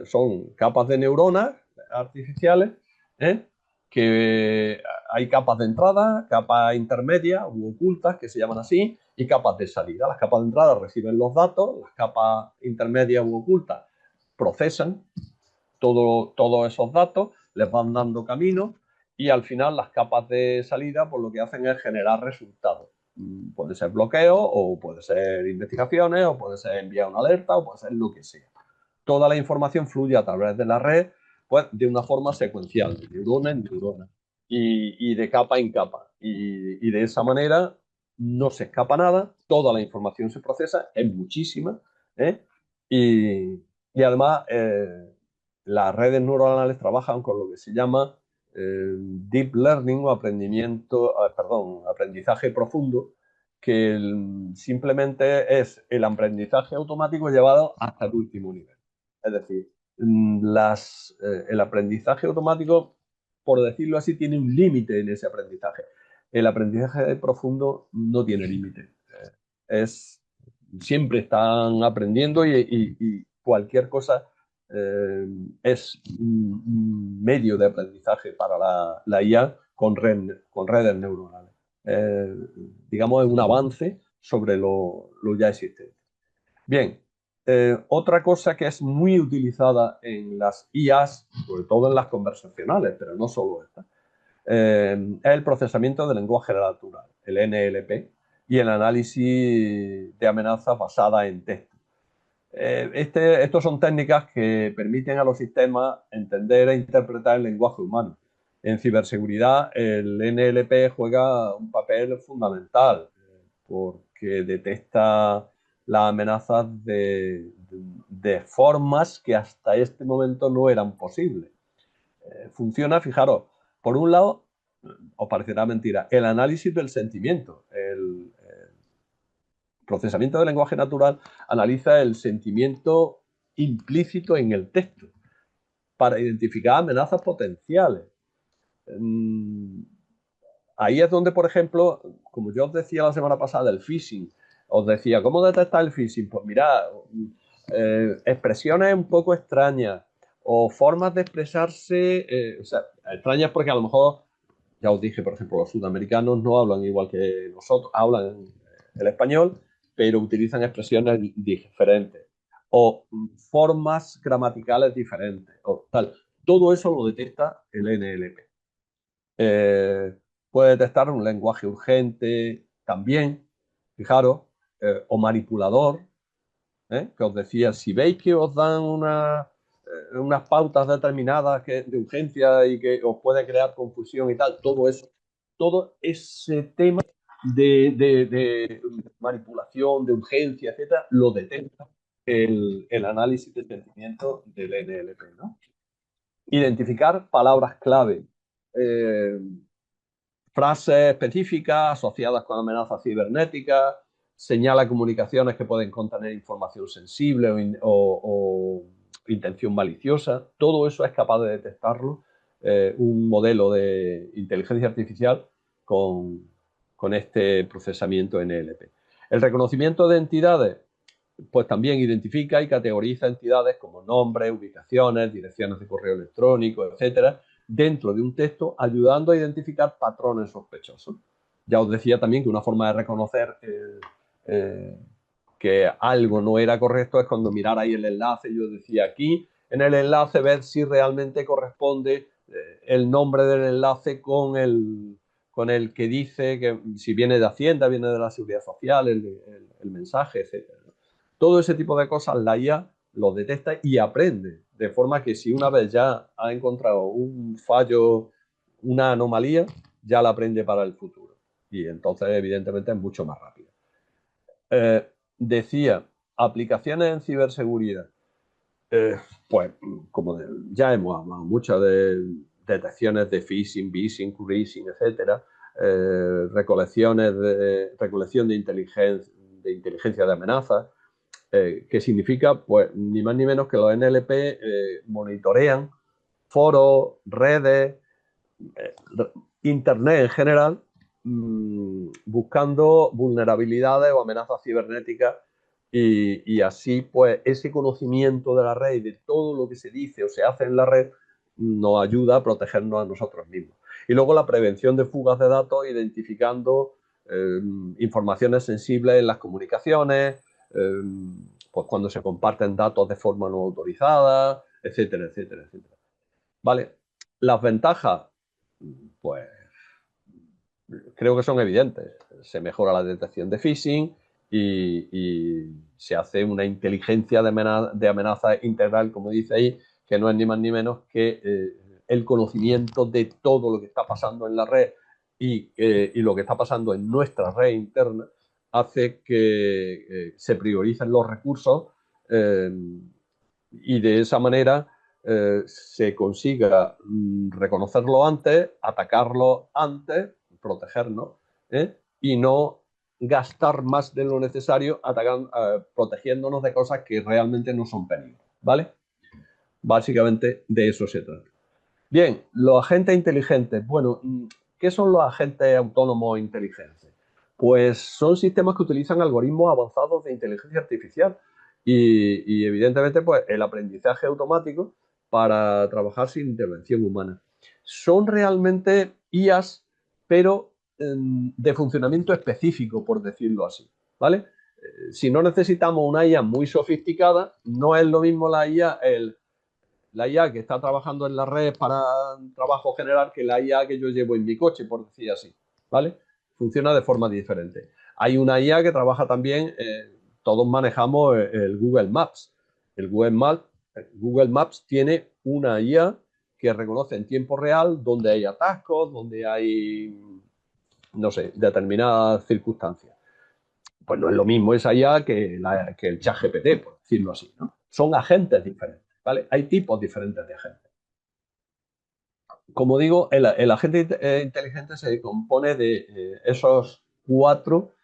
son capas de neuronas artificiales, ¿eh? Que hay capas de entrada, capas intermedias u ocultas, que se llaman así, y capas de salida. Las capas de entrada reciben los datos, las capas intermedias u ocultas procesan todos esos datos, les van dando camino y al final las capas de salida pues lo que hacen es generar resultados. Puede ser bloqueo o puede ser investigaciones o puede ser enviar una alerta o puede ser lo que sea. Toda la información fluye a través de la red pues de una forma secuencial, de neurona en neurona y de capa en capa. Y de esa manera no se escapa nada, toda la información se procesa, es muchísima, ¿eh? y, y además las redes neuronales trabajan con lo que se llama deep learning o aprendizaje profundo, que simplemente es el aprendizaje automático llevado hasta el último nivel. Es decir, el aprendizaje automático, por decirlo así, tiene un límite en ese aprendizaje. El aprendizaje profundo no tiene límite. Es, siempre están aprendiendo y cualquier cosa es un medio de aprendizaje para la IA con redes neuronales. Eh, digamos, es un avance sobre lo ya existente. Bien, otra cosa que es muy utilizada en las IAs, sobre todo en las conversacionales, pero no solo esta, es el procesamiento de lenguaje natural, el NLP, y el análisis de amenazas basadas en texto. Estos son técnicas que permiten a los sistemas entender e interpretar el lenguaje humano. En ciberseguridad, el NLP juega un papel fundamental porque detecta las amenazas de formas que hasta este momento no eran posibles. Funciona, fijaros, por un lado, os parecerá mentira, el análisis del sentimiento. El procesamiento del lenguaje natural analiza el sentimiento implícito en el texto para identificar amenazas potenciales. Ahí es donde, por ejemplo, como yo os decía la semana pasada del phishing, os decía, ¿cómo detectar el phishing? Pues mirad, expresiones un poco extrañas o formas de expresarse, o sea, extrañas porque a lo mejor, ya os dije, por ejemplo, los sudamericanos no hablan igual que nosotros, hablan el español, pero utilizan expresiones diferentes o formas gramaticales diferentes o tal. Todo eso lo detecta el NLP. Puede detectar un lenguaje urgente también, fijaros, o manipulador, que os decía, si veis que os dan unas pautas determinadas de urgencia y que os puede crear confusión y tal, todo eso, todo ese tema de manipulación, de urgencia, etcétera, lo detecta el análisis de sentimiento del NLP, ¿no? Identificar palabras clave. Frases específicas asociadas con amenazas cibernéticas, señala comunicaciones que pueden contener información sensible o intención maliciosa. Todo eso es capaz de detectarlo un modelo de inteligencia artificial con este procesamiento NLP. El reconocimiento de entidades, pues también identifica y categoriza entidades como nombres, ubicaciones, direcciones de correo electrónico, etcétera, dentro de un texto, ayudando a identificar patrones sospechosos. Ya os decía también que una forma de reconocer que algo no era correcto es cuando miráis el enlace. Yo decía aquí en el enlace ver si realmente corresponde el nombre del enlace con el que dice que si viene de Hacienda, viene de la Seguridad Social, el mensaje, etcétera. Todo ese tipo de cosas la IA lo detecta y aprende, de forma que si una vez ya ha encontrado un fallo, una anomalía, ya la aprende para el futuro. Y entonces, evidentemente, es mucho más rápido. Decía, aplicaciones en ciberseguridad. Pues, como ya hemos hablado mucho de detecciones de phishing, vishing, cruising, etcétera, recolección de inteligencia de amenazas, que significa, pues, ni más ni menos que los NLP monitorean foros, redes, eh, Internet en general, buscando vulnerabilidades o amenazas cibernéticas y así, pues, ese conocimiento de la red y de todo lo que se dice o se hace en la red nos ayuda a protegernos a nosotros mismos. Y luego la prevención de fugas de datos, identificando informaciones sensibles en las comunicaciones, pues cuando se comparten datos de forma no autorizada, etcétera, etcétera, etcétera. Vale, las ventajas, pues creo que son evidentes. Se mejora la detección de phishing y se hace una inteligencia de amenaza integral, como dice ahí, que no es ni más ni menos que el conocimiento de todo lo que está pasando en la red y lo que está pasando en nuestra red interna hace que se prioricen los recursos y de esa manera se consiga reconocerlo antes, atacarlo antes, protegernos, y no gastar más de lo necesario protegiéndonos de cosas que realmente no son peligro, ¿vale? Básicamente de eso se trata. Bien, los agentes inteligentes. Bueno, ¿qué son los agentes autónomos inteligentes? Pues son sistemas que utilizan algoritmos avanzados de inteligencia artificial y evidentemente, pues, el aprendizaje automático para trabajar sin intervención humana. Son realmente IAs, pero de funcionamiento específico, por decirlo así, ¿vale? Si no necesitamos una IA muy sofisticada, no es lo mismo la IA que está trabajando en la red para trabajo general que la IA que yo llevo en mi coche, por decir así, ¿vale? Funciona de forma diferente. Hay una IA que trabaja también, todos manejamos el Google Maps. Google Maps tiene una IA que reconoce en tiempo real donde hay atascos, donde hay, no sé, determinadas circunstancias. Pues no es lo mismo esa IA que el chat GPT, por decirlo así, ¿no? Son agentes diferentes, ¿vale? Hay tipos diferentes de agentes. Como digo, el agente inteligente se compone de esos cuatro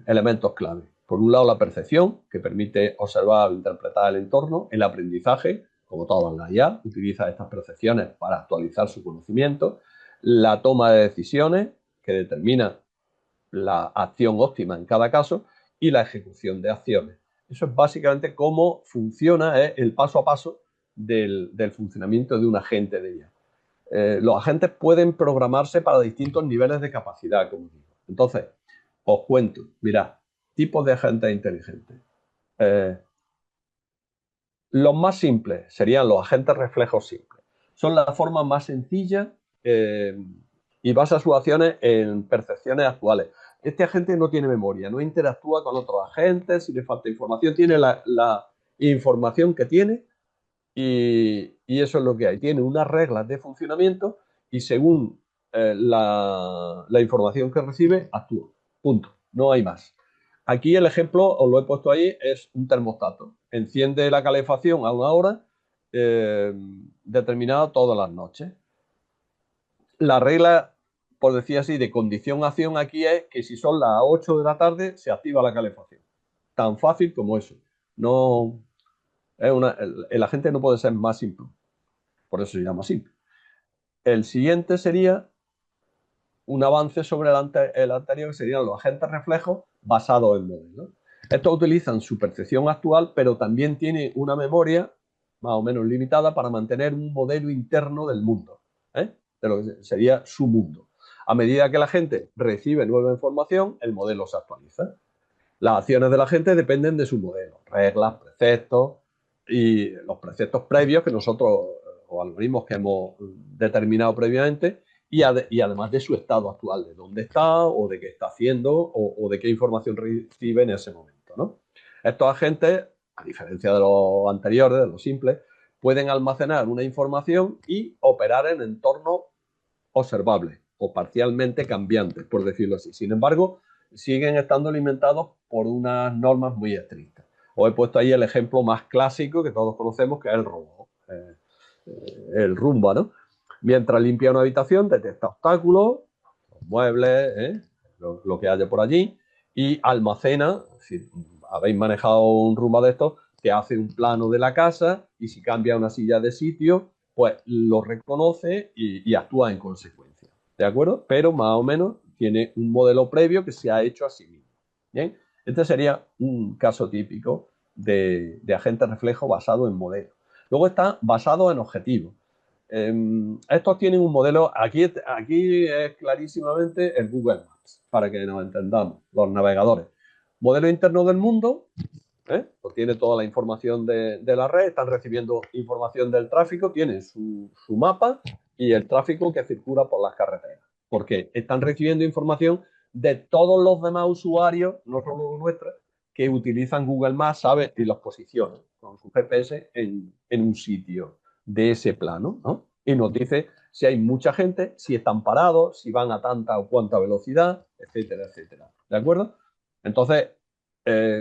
elementos clave. Por un lado, la percepción, que permite observar o interpretar el entorno. El aprendizaje, como todas las IA, utiliza estas percepciones para actualizar su conocimiento. La toma de decisiones, que determina la acción óptima en cada caso. Y la ejecución de acciones. Eso es básicamente cómo funciona el paso a paso del funcionamiento de un agente de IA. Los agentes pueden programarse para distintos niveles de capacidad, como digo. Entonces, os cuento, mirad, tipos de agentes inteligentes. Los más simples serían los agentes reflejos simples. Son la forma más sencilla y basa sus acciones en percepciones actuales. Este agente no tiene memoria, no interactúa con otros agentes, si le falta información, tiene la información que tiene y eso es lo que hay. Tiene unas reglas de funcionamiento y según la información que recibe, actúa. Punto. No hay más. Aquí el ejemplo, os lo he puesto ahí, es un termostato. Enciende la calefacción a una hora determinada todas las noches. La regla, por decir así, de condición-acción aquí es que si son las 8 de la tarde, se activa la calefacción. Tan fácil como eso. No, el agente no puede ser más simple. Por eso se llama simple. El siguiente sería un avance sobre el anterior, que serían los agentes reflejos basados en modelos. Estos utilizan su percepción actual, pero también tienen una memoria más o menos limitada para mantener un modelo interno del mundo, de lo que sería su mundo. A medida que la gente recibe nueva información, el modelo se actualiza. Las acciones de la gente dependen de su modelo, reglas, preceptos y los preceptos previos que nosotros, o algoritmos que hemos determinado previamente, y además de su estado actual, de dónde está o de qué está haciendo o de qué información recibe en ese momento, ¿no? Estos agentes, a diferencia de los anteriores, de los simples, pueden almacenar una información y operar en entornos observables o parcialmente cambiantes, por decirlo así. Sin embargo, siguen estando alimentados por unas normas muy estrictas. Os he puesto ahí el ejemplo más clásico que todos conocemos, que es el robot, el Roomba, ¿no? Mientras limpia una habitación, detecta obstáculos, los muebles, lo que haya por allí, y almacena, si habéis manejado un Roomba de estos, te hace un plano de la casa y si cambia una silla de sitio, pues lo reconoce y actúa en consecuencia. ¿De acuerdo? Pero más o menos tiene un modelo previo que se ha hecho a sí mismo. ¿Bien? Este sería un caso típico de agente reflejo basado en modelos. Luego está basado en objetivos. Estos tienen un modelo, aquí es clarísimamente el Google Maps, para que nos entendamos, los navegadores. Modelo interno del mundo, pues tiene toda la información de la red, están recibiendo información del tráfico, tienen su mapa y el tráfico que circula por las carreteras, porque están recibiendo información de todos los demás usuarios, no solo nuestros, que utilizan Google Maps, ¿sabes? Y los posicionan con su GPS en un sitio de ese plano, ¿no? Y nos dice si hay mucha gente, si están parados, si van a tanta o cuánta velocidad, etcétera, etcétera. ¿De acuerdo? Entonces,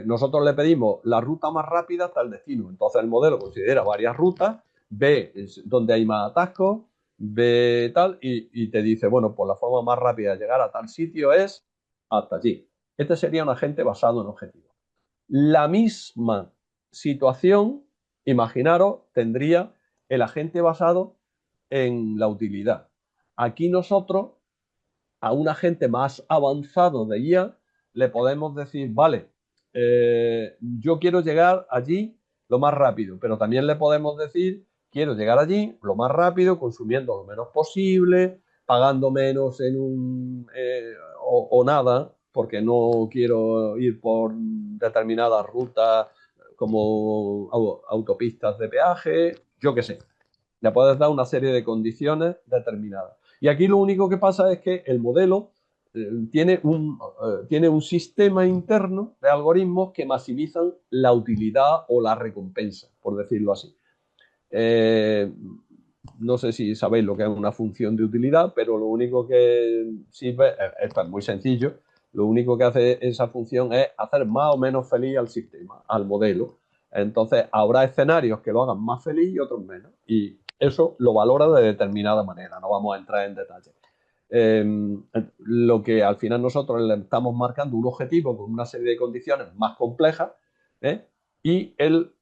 nosotros le pedimos la ruta más rápida hasta el destino. Entonces el modelo considera varias rutas, ve dónde hay más atascos, ve tal y te dice, bueno, pues la forma más rápida de llegar a tal sitio es hasta allí. Este sería un agente basado en objetivos. La misma situación, imaginaros, tendría el agente basado en la utilidad. Aquí nosotros, a un agente más avanzado de IA, le podemos decir, vale, yo quiero llegar allí lo más rápido, pero también le podemos decir, quiero llegar allí lo más rápido, consumiendo lo menos posible, pagando menos o nada, porque no quiero ir por determinadas rutas como autopistas de peaje, yo qué sé. Le puedes dar una serie de condiciones determinadas. Y aquí lo único que pasa es que el modelo tiene un sistema interno de algoritmos que maximizan la utilidad o la recompensa, por decirlo así. No sé si sabéis lo que es una función de utilidad, pero lo único que sirve, esto es muy sencillo, lo único que hace esa función es hacer más o menos feliz al sistema, al modelo. Entonces habrá escenarios que lo hagan más feliz y otros menos. Y eso lo valora de determinada manera, no vamos a entrar en detalle. Eh, lo que al final nosotros le estamos marcando un objetivo con una serie de condiciones más complejas, ¿eh? Y el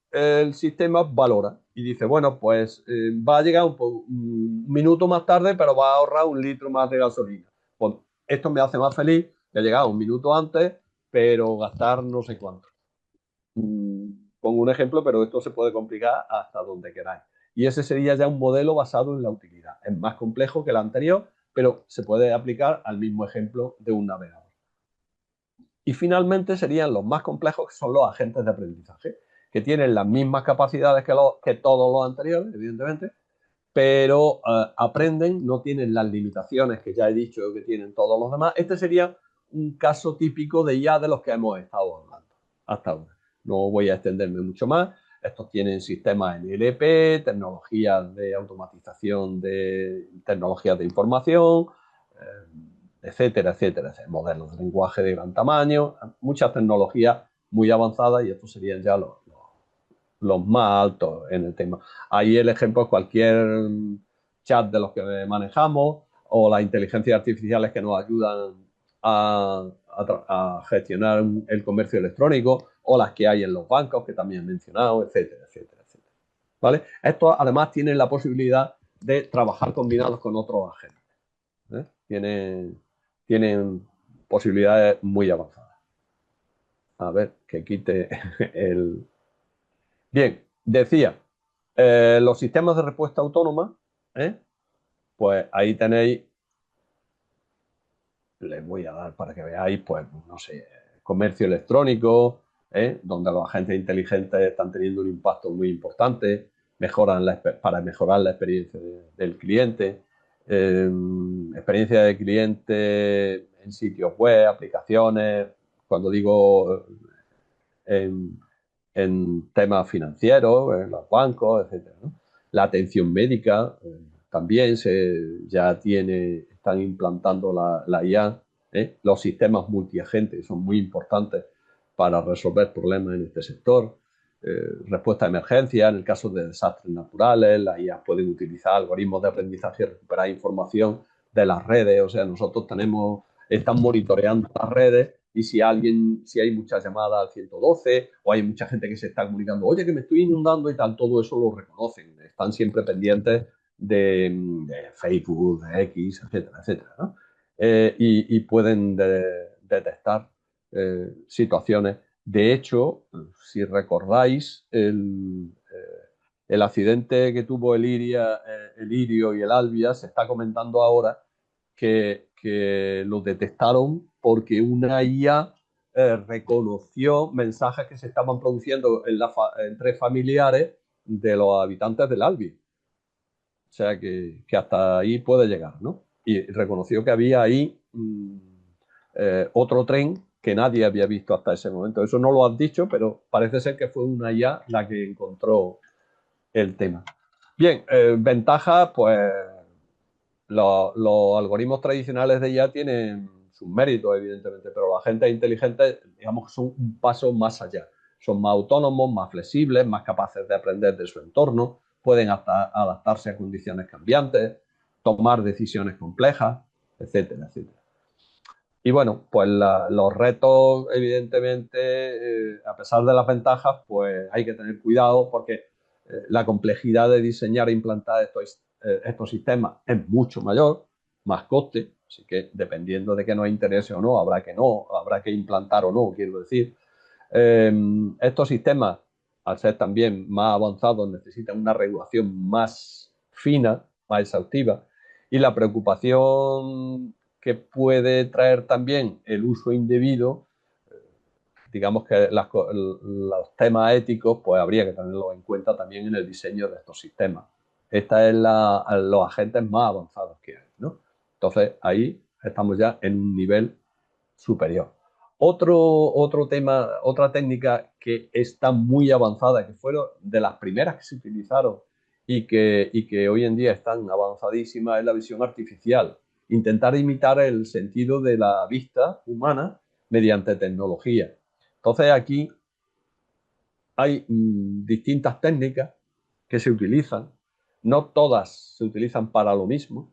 sistema valora y dice, bueno, pues va a llegar un minuto más tarde, pero va a ahorrar 1 litro más de gasolina. Pues esto me hace más feliz que llegar 1 minuto antes, pero gastar no sé cuánto. Pongo un ejemplo, pero esto se puede complicar hasta donde queráis. Y ese sería ya un modelo basado en la utilidad. Es más complejo que el anterior, pero se puede aplicar al mismo ejemplo de un navegador. Y finalmente serían los más complejos, que son los agentes de aprendizaje, que tienen las mismas capacidades que todos los anteriores, evidentemente, pero aprenden, no tienen las limitaciones que ya he dicho que tienen todos los demás. Este sería un caso típico de IA de los que hemos estado hablando hasta ahora. No voy a extenderme mucho más. Estos tienen sistemas NLP, tecnologías de automatización de tecnologías de información, etcétera, etcétera, etcétera. Modelos de lenguaje de gran tamaño, muchas tecnologías muy avanzadas y estos serían ya los más altos en el tema. Ahí el ejemplo es cualquier chat de los que manejamos o las inteligencias artificiales que nos ayudan a gestionar el comercio electrónico o las que hay en los bancos que también he mencionado, etcétera, etcétera, etcétera. ¿Vale? Estos además tienen la posibilidad de trabajar combinados con otros agentes. ¿Eh? Tienen posibilidades muy avanzadas. A ver, que quite el... Bien, decía, los sistemas de respuesta autónoma, ¿eh? Pues ahí tenéis, les voy a dar para que veáis, pues, no sé, comercio electrónico, donde los agentes inteligentes están teniendo un impacto muy importante, para mejorar la experiencia del cliente, experiencia del cliente en sitios web, aplicaciones, cuando digo en, en temas financieros, en los bancos, etcétera, ¿no? La atención médica también están implantando la IA. Los sistemas multiagentes son muy importantes para resolver problemas en este sector. Respuesta a emergencia, en el caso de desastres naturales, las IA pueden utilizar algoritmos de aprendizaje y recuperar información de las redes. O sea, están monitoreando las redes y si hay muchas llamadas al 112 o hay mucha gente que se está comunicando, oye, que me estoy inundando y tal, todo eso lo reconocen. Están siempre pendientes de Facebook, de X, etcétera, etcétera, ¿no? Y pueden detectar situaciones. De hecho, si recordáis, el accidente que tuvo el Irio y el Albia, se está comentando ahora que lo detectaron porque una IA reconoció mensajes que se estaban produciendo entre familiares de los habitantes del Albi. O sea que hasta ahí puede llegar, ¿no? Y reconoció que había ahí otro tren que nadie había visto hasta ese momento. Eso no lo has dicho, pero parece ser que fue una IA la que encontró el tema. Bien, ventajas, pues los algoritmos tradicionales de IA tienen sus méritos, evidentemente, pero los agentes inteligentes, digamos, son un paso más allá. Son más autónomos, más flexibles, más capaces de aprender de su entorno, pueden adaptarse a condiciones cambiantes, tomar decisiones complejas, etcétera, etcétera. Y bueno, pues los retos, evidentemente, a pesar de las ventajas, pues hay que tener cuidado porque la complejidad de diseñar e implantar estos sistemas es mucho mayor, más coste, así que dependiendo de que nos interese o no, habrá que implantar o no, quiero decir. Estos sistemas, al ser también más avanzados, necesitan una regulación más fina, más exhaustiva, y la preocupación que puede traer también el uso indebido, digamos que los temas éticos, pues habría que tenerlos en cuenta también en el diseño de estos sistemas. Esta es los agentes más avanzados que hay, ¿no? Entonces, ahí estamos ya en un nivel superior. Otro tema, otra técnica que está muy avanzada, que fueron de las primeras que se utilizaron y que hoy en día están avanzadísimas, es la visión artificial. Intentar imitar el sentido de la vista humana mediante tecnología. Entonces aquí hay distintas técnicas que se utilizan, no todas se utilizan para lo mismo,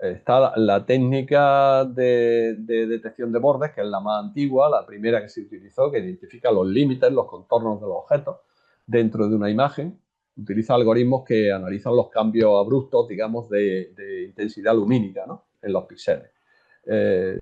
Está la técnica de detección de bordes, que es la más antigua, la primera que se utilizó, que identifica los límites, los contornos de los objetos dentro de una imagen. Utiliza algoritmos que analizan los cambios abruptos, digamos, de intensidad lumínica, ¿no?, en los píxeles. Eh,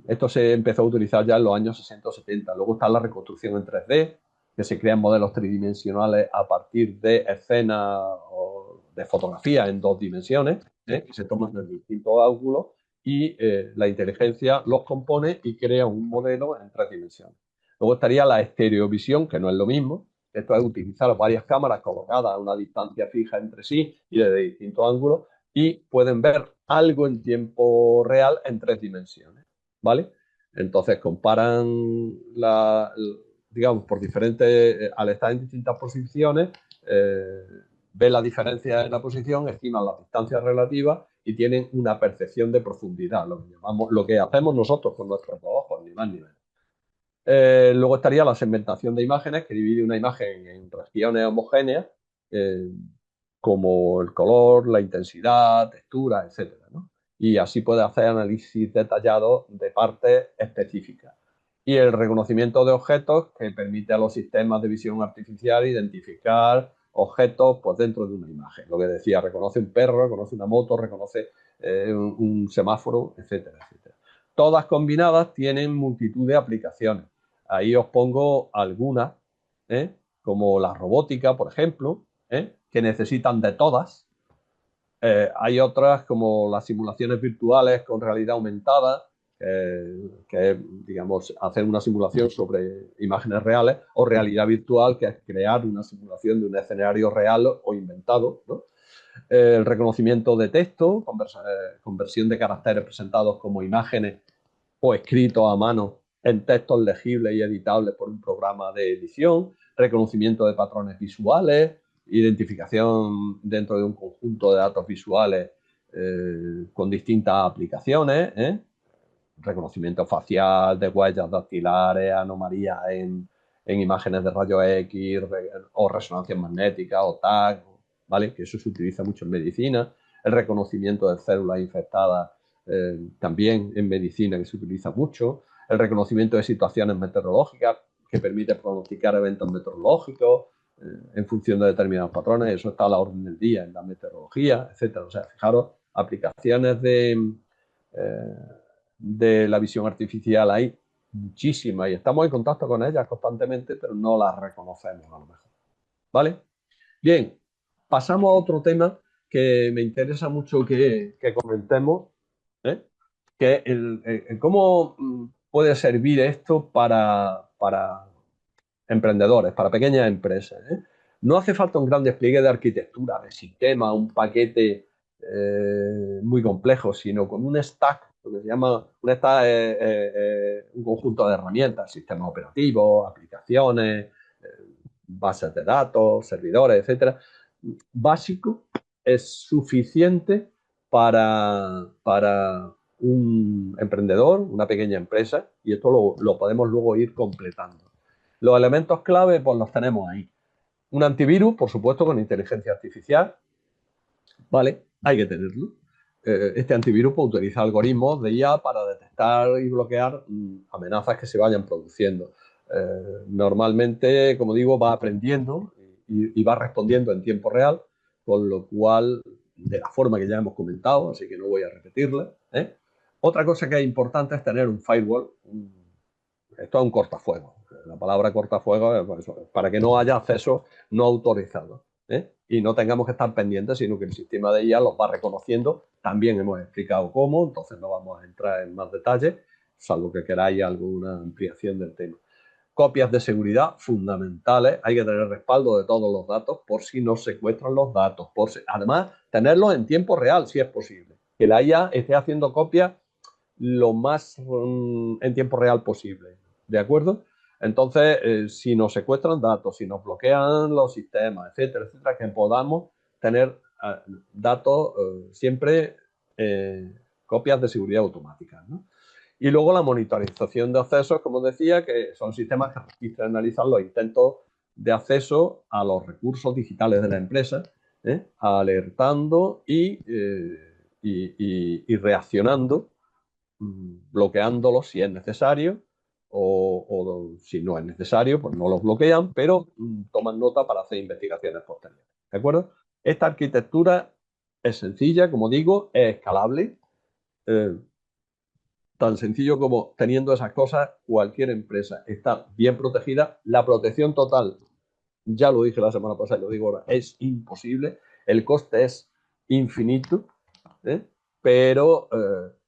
Esto se empezó a utilizar ya en los años 60 o 70. Luego está la reconstrucción en 3D, que se crean modelos tridimensionales a partir de escenas o de fotografías en 2 dimensiones, que se toman desde distintos ángulos y la inteligencia los compone y crea un modelo en 3 dimensiones. Luego estaría la estereovisión, que no es lo mismo. Esto es utilizar varias cámaras colocadas a una distancia fija entre sí y desde distintos ángulos y pueden ver algo en tiempo real en 3 dimensiones, ¿vale? Entonces comparan digamos, por diferentes, al estar en distintas posiciones, eh, ven la diferencia en la posición, estiman las distancias relativas y tienen una percepción de profundidad, lo que llamamos, lo que hacemos nosotros con nuestros ojos, ni más ni menos. Luego estaría la segmentación de imágenes, que divide una imagen en regiones homogéneas, eh, como el color, la intensidad, textura, etcétera, ¿no? Y así puede hacer análisis detallados de partes específicas. Y el reconocimiento de objetos, que permite a los sistemas de visión artificial identificar objetos, pues, dentro de una imagen. Lo que decía, reconoce un perro, reconoce una moto, reconoce un semáforo, etcétera, etcétera. Todas combinadas tienen multitud de aplicaciones. Ahí os pongo algunas, como la robótica, por ejemplo, que necesitan de todas. Hay otras como las simulaciones virtuales con realidad aumentada, que es, digamos, hacer una simulación sobre imágenes reales, o realidad virtual, que es crear una simulación de un escenario real o inventado, ¿no? El reconocimiento de texto, conversión de caracteres presentados como imágenes o escritos a mano en textos legibles y editables por un programa de edición, reconocimiento de patrones visuales, identificación dentro de un conjunto de datos visuales con distintas aplicaciones, reconocimiento facial de huellas dactilares, anomalías en imágenes de rayos X o resonancias magnéticas o TAC, ¿vale? Que eso se utiliza mucho en medicina. El reconocimiento de células infectadas también en medicina, que se utiliza mucho. El reconocimiento de situaciones meteorológicas, que permite pronosticar eventos meteorológicos en función de determinados patrones. Eso está a la orden del día en la meteorología, etcétera. O sea, fijaros, aplicaciones eh, de la visión artificial hay muchísimas y estamos en contacto con ellas constantemente, pero no las reconocemos a lo mejor. ¿Vale? Bien, pasamos a otro tema que me interesa mucho que comentemos, ¿eh? Que es el cómo puede servir esto para emprendedores, para pequeñas empresas, ¿eh? No hace falta un gran despliegue de arquitectura, de sistema, un paquete muy complejo, sino con un stack, lo que se llama un stack, un conjunto de herramientas, sistemas operativos, aplicaciones, bases de datos, servidores, etcétera, básico, es suficiente para un emprendedor, una pequeña empresa, y esto lo podemos luego ir completando. Los elementos clave, pues los tenemos ahí. Un antivirus, por supuesto, con inteligencia artificial, ¿vale? Hay que tenerlo. Este antivirus puede utilizar algoritmos de IA para detectar y bloquear amenazas que se vayan produciendo. Normalmente, como digo, va aprendiendo y va respondiendo en tiempo real, con lo cual, de la forma que ya hemos comentado, así que no voy a repetirla. Otra cosa que es importante es tener un firewall. Esto es un cortafuegos. La palabra cortafuegos es pues, para que no haya acceso no autorizado. Y no tengamos que estar pendientes, sino que el sistema de IA los va reconociendo. También hemos explicado cómo, entonces no vamos a entrar en más detalles, salvo que queráis alguna ampliación del tema. Copias de seguridad fundamentales. Hay que tener respaldo de todos los datos por si nos secuestran los datos. Además, tenerlos en tiempo real, si es posible. Que la IA esté haciendo copias lo más en tiempo real posible. ¿De acuerdo? Entonces, si nos secuestran datos, si nos bloquean los sistemas, etcétera, etcétera, que podamos tener datos siempre copias de seguridad automáticas, ¿no? Y luego la monitorización de accesos, como decía, que son sistemas que registran y analizan los intentos de acceso a los recursos digitales de la empresa, alertando y y reaccionando, bloqueándolos si es necesario o si no es necesario, pues no los bloquean, pero toman nota para hacer investigaciones posteriores. ¿De acuerdo? Esta arquitectura es sencilla, como digo, es escalable. Eh, Tan sencillo como teniendo esas cosas, cualquier empresa está bien protegida. La protección total, ya lo dije la semana pasada y lo digo ahora, es imposible. El coste es infinito, ¿eh? Pero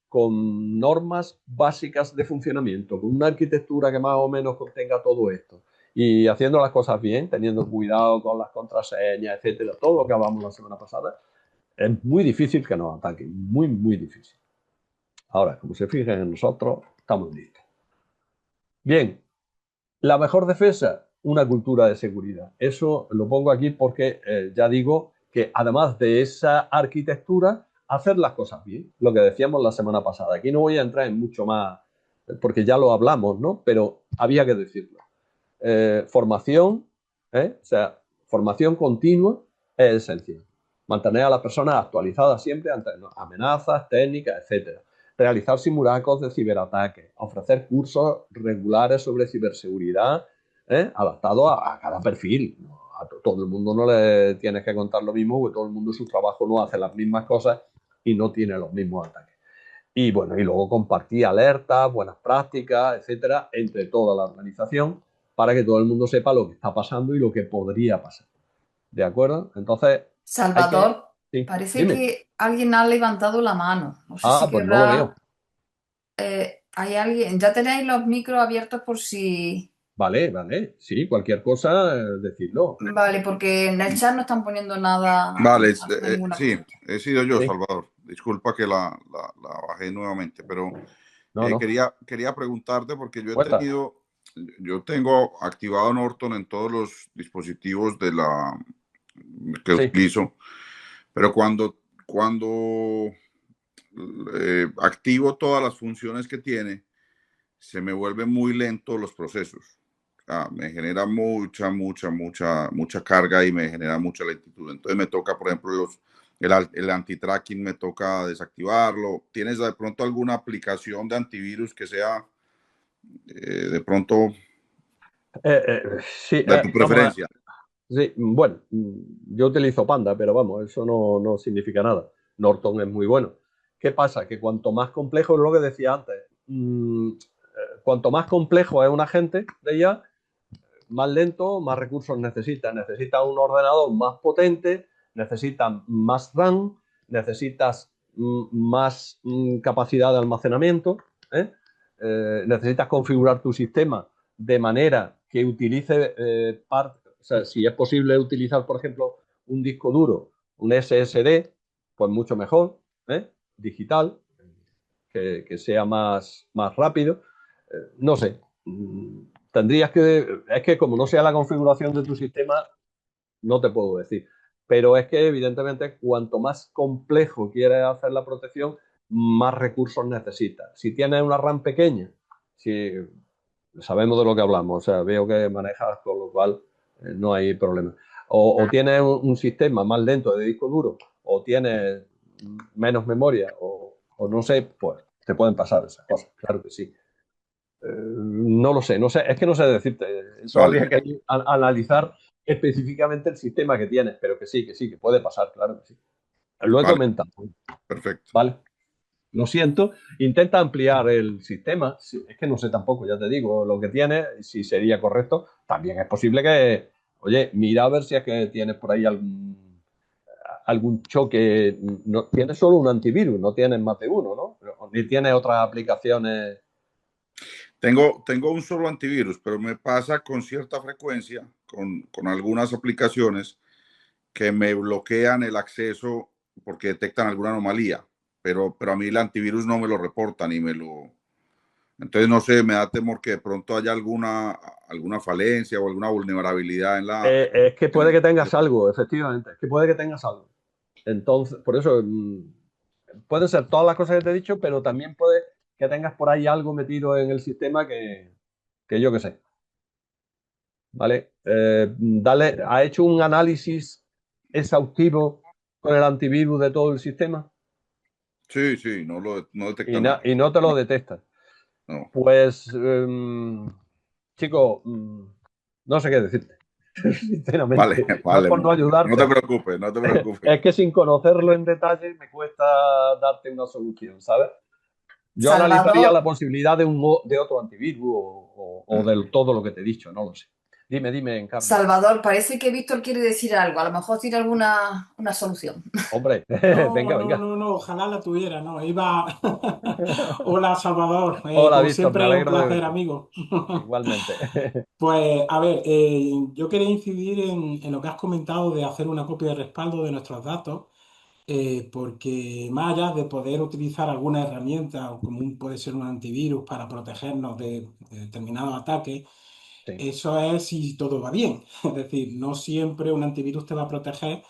con normas básicas de funcionamiento, con una arquitectura que más o menos contenga todo esto y haciendo las cosas bien, teniendo cuidado con las contraseñas, etcétera, todo lo que hablamos la semana pasada, es muy difícil que nos ataquen, muy, muy difícil. Ahora, como se fijen en nosotros, estamos listos. Bien, la mejor defensa, una cultura de seguridad. Eso lo pongo aquí porque ya digo que además de esa arquitectura, hacer las cosas bien. Lo que decíamos la semana pasada. Aquí no voy a entrar en mucho más, porque ya lo hablamos, ¿no? Pero había que decirlo. Formación, o sea, formación continua es esencial. Mantener a las personas actualizadas siempre ante amenazas, técnicas, etcétera. Realizar simulacros de ciberataques, ofrecer cursos regulares sobre ciberseguridad, adaptados a cada perfil. A todo el mundo no le tienes que contar lo mismo, porque todo el mundo su trabajo no hace las mismas cosas y no tiene los mismos ataques. Y bueno, y luego compartir alertas, buenas prácticas, etcétera, entre toda la organización para que todo el mundo sepa lo que está pasando y lo que podría pasar. ¿De acuerdo? Entonces, hay que... Salvador, Sí, parece dime. que alguien ha levantado la mano. No sé Ah, si pues no lo veo. querrá. Hay alguien. Ya tenéis los micros abiertos por si. Vale, vale. Sí, cualquier cosa, decirlo. Vale, porque en el chat no están poniendo nada, Vale, ninguna sí, cosa. he sido yo, Sí. Salvador. Disculpa que la bajé nuevamente, pero No, no. quería preguntarte porque Cuenta. yo tengo activado Norton en todos los dispositivos que Sí. utilizo, pero cuando activo todas las funciones que tiene, se me vuelven muy lentos los procesos. Me genera mucha carga y me genera mucha lentitud. Entonces me toca, por ejemplo, el anti-tracking me toca desactivarlo. ¿Tienes de pronto alguna aplicación de antivirus que sea de pronto Sí, de tu vamos a... preferencia? Sí, bueno, yo utilizo Panda, pero vamos, eso no significa nada. Norton es muy bueno. ¿Qué pasa? Que cuanto más complejo, es lo que decía antes, cuanto más complejo es un agente de IA, más lento, más recursos necesita. Necesita un ordenador más potente, necesitas más RAM, necesitas más capacidad de almacenamiento, ¿eh? Necesitas configurar tu sistema de manera que utilice o sea, si es posible utilizar, por ejemplo, un disco duro, un SSD, pues mucho mejor, digital, que sea más rápido. No sé, tendrías que, es que como no sea la configuración de tu sistema, no te puedo decir. Pero es que evidentemente cuanto más complejo quieres hacer la protección, más recursos necesitas. Si tienes una RAM pequeña, si sabemos de lo que hablamos, o sea, veo que manejas, con lo cual no hay problema. O tienes un sistema más lento de disco duro, o tienes menos memoria, o no sé, pues te pueden pasar esas cosas, claro que sí. No lo sé, no sé, es que no sé decirte. Eso Vale, habría que analizar específicamente el sistema que tienes, pero que sí, que puede pasar, claro que sí. Lo he vale, comentado, perfecto. ¿vale? Lo siento, intenta ampliar el sistema. Es que no sé tampoco, ya te digo, lo que tiene, si sería correcto. También es posible que, oye, mira a ver si es que tienes por ahí algún choque. No, tienes solo un antivirus, no tienes más de uno, ¿no? Ni tienes otras aplicaciones. Tengo un solo antivirus, pero me pasa con cierta frecuencia con algunas aplicaciones que me bloquean el acceso porque detectan alguna anomalía, pero a mí el antivirus no me lo reporta ni me lo... Entonces, no sé, me da temor que de pronto haya alguna falencia o alguna vulnerabilidad Es que puede que tengas algo, efectivamente, es que puede que tengas algo. Entonces, por eso, puede ser todas las cosas que te he dicho, pero también puede que tengas por ahí algo metido en el sistema que yo que sé. ¿Vale? Dale, ¿ha hecho un análisis exhaustivo con el antivirus de todo el sistema? Sí, sí, no detecta y, nada. y no te lo detecta. No. Pues, chico, no sé qué decirte, Vale, sinceramente. No es vale. por no No te ayudarte. preocupes, no te preocupes. Es que sin conocerlo en detalle me cuesta darte una solución, ¿sabes? Yo analizaría Salvador, la posibilidad de otro antivirus o de todo lo que te he dicho, no lo sé. Dime, Encarni. Salvador, parece que Víctor quiere decir algo. A lo mejor tiene alguna una solución. Hombre, No, venga, no, venga. no, no, ojalá la tuviera, no. Iba. Hola, Salvador. Hola, Como Víctor, me siempre, es un alegro de placer, verte. amigo. Igualmente. Pues, a ver, yo quería incidir en lo que has comentado de hacer una copia de respaldo de nuestros datos, porque más allá de poder utilizar alguna herramienta, o como puede ser un antivirus para protegernos de determinados ataques, Sí, eso es si todo va bien. Es decir, no siempre un antivirus te va a proteger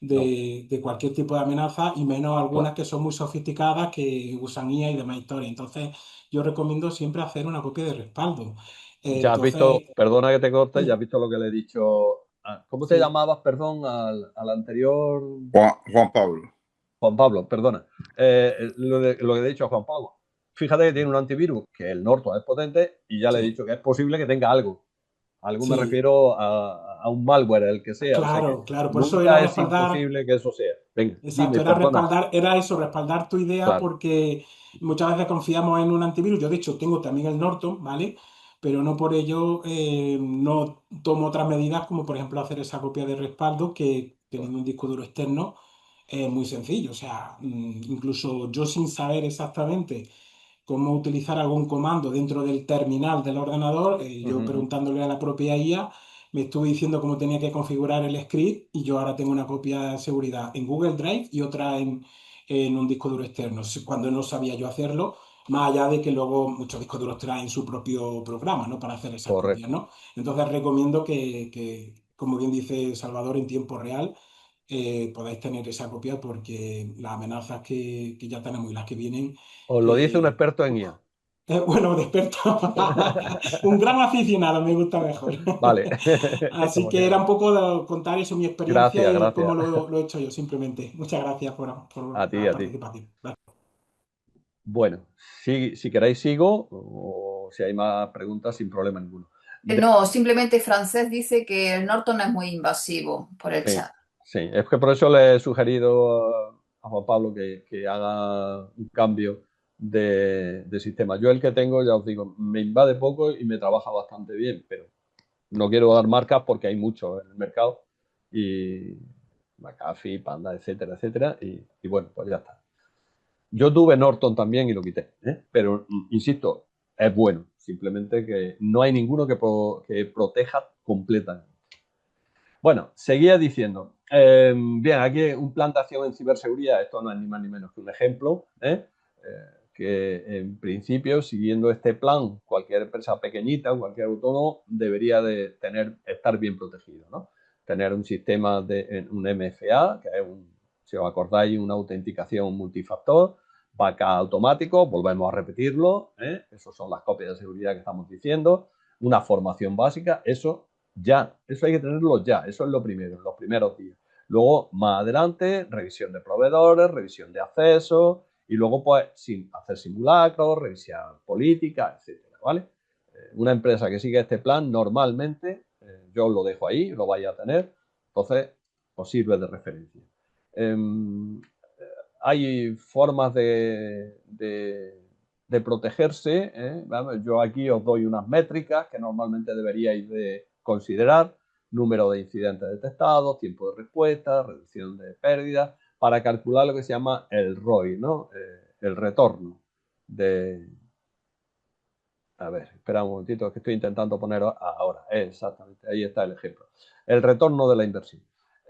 no, de cualquier tipo de amenaza y menos algunas claro. que son muy sofisticadas que usan IA y demás historias. Entonces, yo recomiendo siempre hacer una copia de respaldo. Ya has visto, Entonces, perdona que te corte, ya has dime, visto lo que le he dicho. ¿Cómo te sí, llamabas, perdón, al anterior? Juan Pablo. Juan Pablo, perdona. Lo que he dicho a Juan Pablo. Fíjate que tiene un antivirus, que el Norton es potente, y ya le he sí, dicho que es posible que tenga algo. Algo me sí, refiero a un malware, el que sea. O sea que claro, claro. Por eso era nunca es respaldar. imposible que eso sea. Venga, Exacto, dime, era perdona. respaldar, era eso, respaldar tu idea Claro, porque muchas veces confiamos en un antivirus. Yo, de hecho, tengo también el Norton, ¿vale? Pero no por ello no tomo otras medidas, como por ejemplo hacer esa copia de respaldo que claro. teniendo un disco duro externo es muy sencillo. O sea, incluso yo sin saber exactamente cómo utilizar algún comando dentro del terminal del ordenador, yo Ujú. preguntándole a la propia IA, me estuvo diciendo cómo tenía que configurar el script y yo ahora tengo una copia de seguridad en Google Drive y otra en un disco duro externo, cuando no sabía yo hacerlo, más allá de que luego muchos discos duros traen su propio programa, ¿no? Para hacer esas copias, Correcto. ¿no? Entonces recomiendo como bien dice Salvador, en tiempo real, podáis tener esa copia porque las amenazas que ya tenemos y las que vienen Os lo dice un eh, experto en IA. bueno, de experto. Un gran aficionado, me gusta mejor. Vale. Así Como que era quieras. un poco de contar eso, mi experiencia Gracias, y gracias. cómo lo he hecho yo, simplemente. Muchas gracias por A ti, la a ti. participación. Bueno, si queréis sigo o si hay más preguntas sin problema ninguno. No, simplemente Francés dice que el Norton es muy invasivo por el Sí, chat. sí, es que por eso le he sugerido a Juan Pablo que haga un cambio de sistema. Yo el que tengo, ya os digo, me invade poco y me trabaja bastante bien, pero no quiero dar marcas porque hay muchos en el mercado y McAfee, Panda, etcétera, etcétera, y bueno, pues ya está. Yo tuve Norton también y lo quité, ¿eh? Pero insisto, es bueno, simplemente que no hay ninguno que proteja completamente. Bueno, seguía diciendo, bien, aquí un plan de acción en ciberseguridad, esto no es ni más ni menos que un ejemplo, que en principio, siguiendo este plan, cualquier empresa pequeñita, cualquier autónomo, debería de estar bien protegido, ¿no? Tener un sistema de un MFA, que es si os acordáis, una autenticación multifactor, backup automático, volvemos a repetirlo, esas son las copias de seguridad que estamos diciendo, una formación básica, eso hay que tenerlo ya, eso es lo primero, en los primeros días. Luego, más adelante, revisión de proveedores, revisión de acceso y luego, pues, hacer simulacros, revisar políticas, etcétera, ¿vale? Una empresa que sigue este plan, normalmente, yo lo dejo ahí, lo vaya a tener, entonces, os sirve de referencia. Eh, Hay formas de protegerse. Yo aquí os doy unas métricas que normalmente deberíais de considerar: número de incidentes detectados, tiempo de respuesta, reducción de pérdidas, para calcular lo que se llama el ROI, ¿no? El retorno de... A ver, espera un momentito, que estoy intentando poner ahora. Exactamente, ahí está el ejemplo. El retorno de la inversión.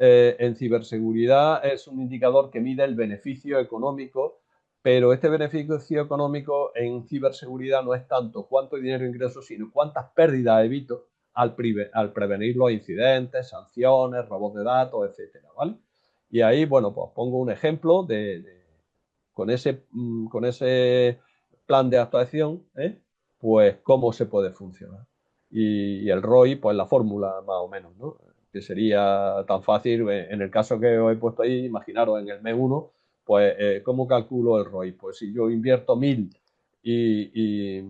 En ciberseguridad es un indicador que mide el beneficio económico, pero este beneficio económico en ciberseguridad no es tanto cuánto dinero ingreso, sino cuántas pérdidas evito al prevenir los incidentes, sanciones, robos de datos, etcétera, ¿vale? Y ahí, bueno, pues pongo un ejemplo con ese plan de actuación, pues cómo se puede funcionar. Y el ROI, pues la fórmula más o menos, ¿no? Que sería tan fácil, en el caso que os he puesto ahí, imaginaros en el mes 1, Pues, ¿cómo calculo el ROI? Pues si yo invierto 1.000 y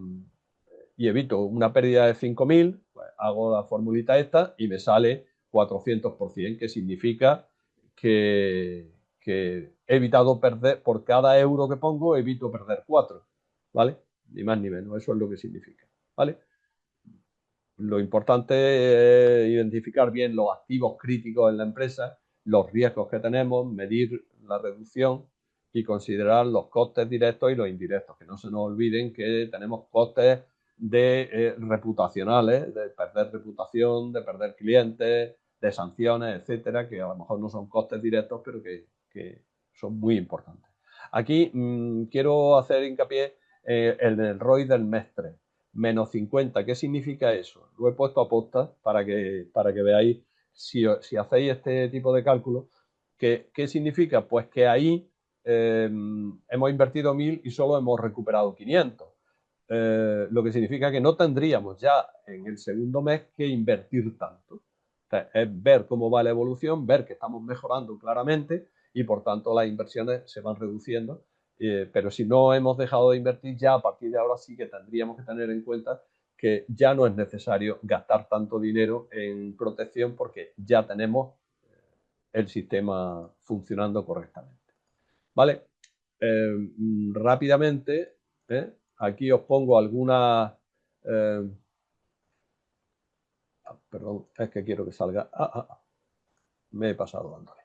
evito una pérdida de 5.000, pues hago la formulita esta y me sale 400%, que significa que he evitado perder, por cada euro que pongo, evito perder 4, ¿vale? Ni más ni menos, eso es lo que significa, ¿vale? Lo importante es identificar bien los activos críticos en la empresa, los riesgos que tenemos, medir la reducción y considerar los costes directos y los indirectos. Que no se nos olviden que tenemos costes reputacionales, de perder reputación, de perder clientes, de sanciones, etcétera, que a lo mejor no son costes directos, pero que son muy importantes. Aquí quiero hacer hincapié en el ROI del mes 3. Menos 50, ¿qué significa eso? Lo he puesto a posta para que veáis, si hacéis este tipo de cálculos, ¿qué significa? Pues que ahí hemos invertido 1.000 y solo hemos recuperado 500. Lo que significa que no tendríamos ya en el segundo mes que invertir tanto. O sea, es ver cómo va la evolución, ver que estamos mejorando claramente y por tanto las inversiones se van reduciendo. Pero si no hemos dejado de invertir, ya a partir de ahora sí que tendríamos que tener en cuenta que ya no es necesario gastar tanto dinero en protección porque ya tenemos el sistema funcionando correctamente. ¿Vale? Rápidamente, aquí os pongo algunas... perdón, es que quiero que salga... me he pasado dándole.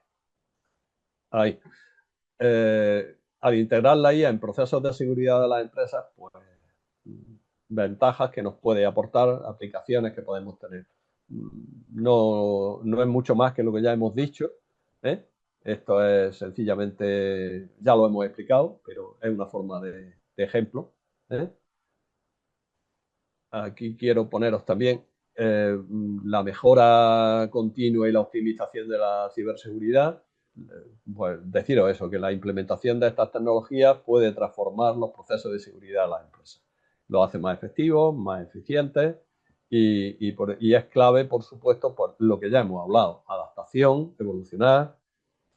Ahí. Al integrar la IA en procesos de seguridad de las empresas, pues ventajas que nos puede aportar, aplicaciones que podemos tener. No es mucho más que lo que ya hemos dicho, ¿eh? Esto es sencillamente, ya lo hemos explicado, pero es una forma de ejemplo, ¿eh? Aquí quiero poneros también la mejora continua y la optimización de la ciberseguridad. Pues deciros eso, que la implementación de estas tecnologías puede transformar los procesos de seguridad de las empresas. Lo hace más efectivos, más eficientes y es clave, por supuesto, por lo que ya hemos hablado, adaptación, evolucionar,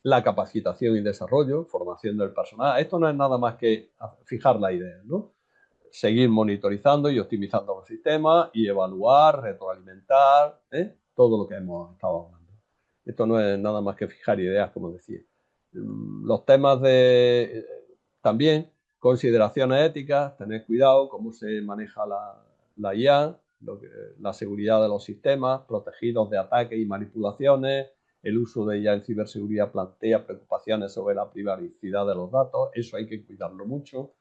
la capacitación y desarrollo, formación del personal. Esto no es nada más que fijar la idea, ¿no? Seguir monitorizando y optimizando los sistemas y evaluar, retroalimentar, todo lo que hemos estado hablando. Esto no es nada más que fijar ideas, como decía. Los temas de también consideraciones éticas, tener cuidado cómo se maneja la IA, la seguridad de los sistemas, protegidos de ataques y manipulaciones. El uso de IA en ciberseguridad plantea preocupaciones sobre la privacidad de los datos. Eso hay que cuidarlo mucho.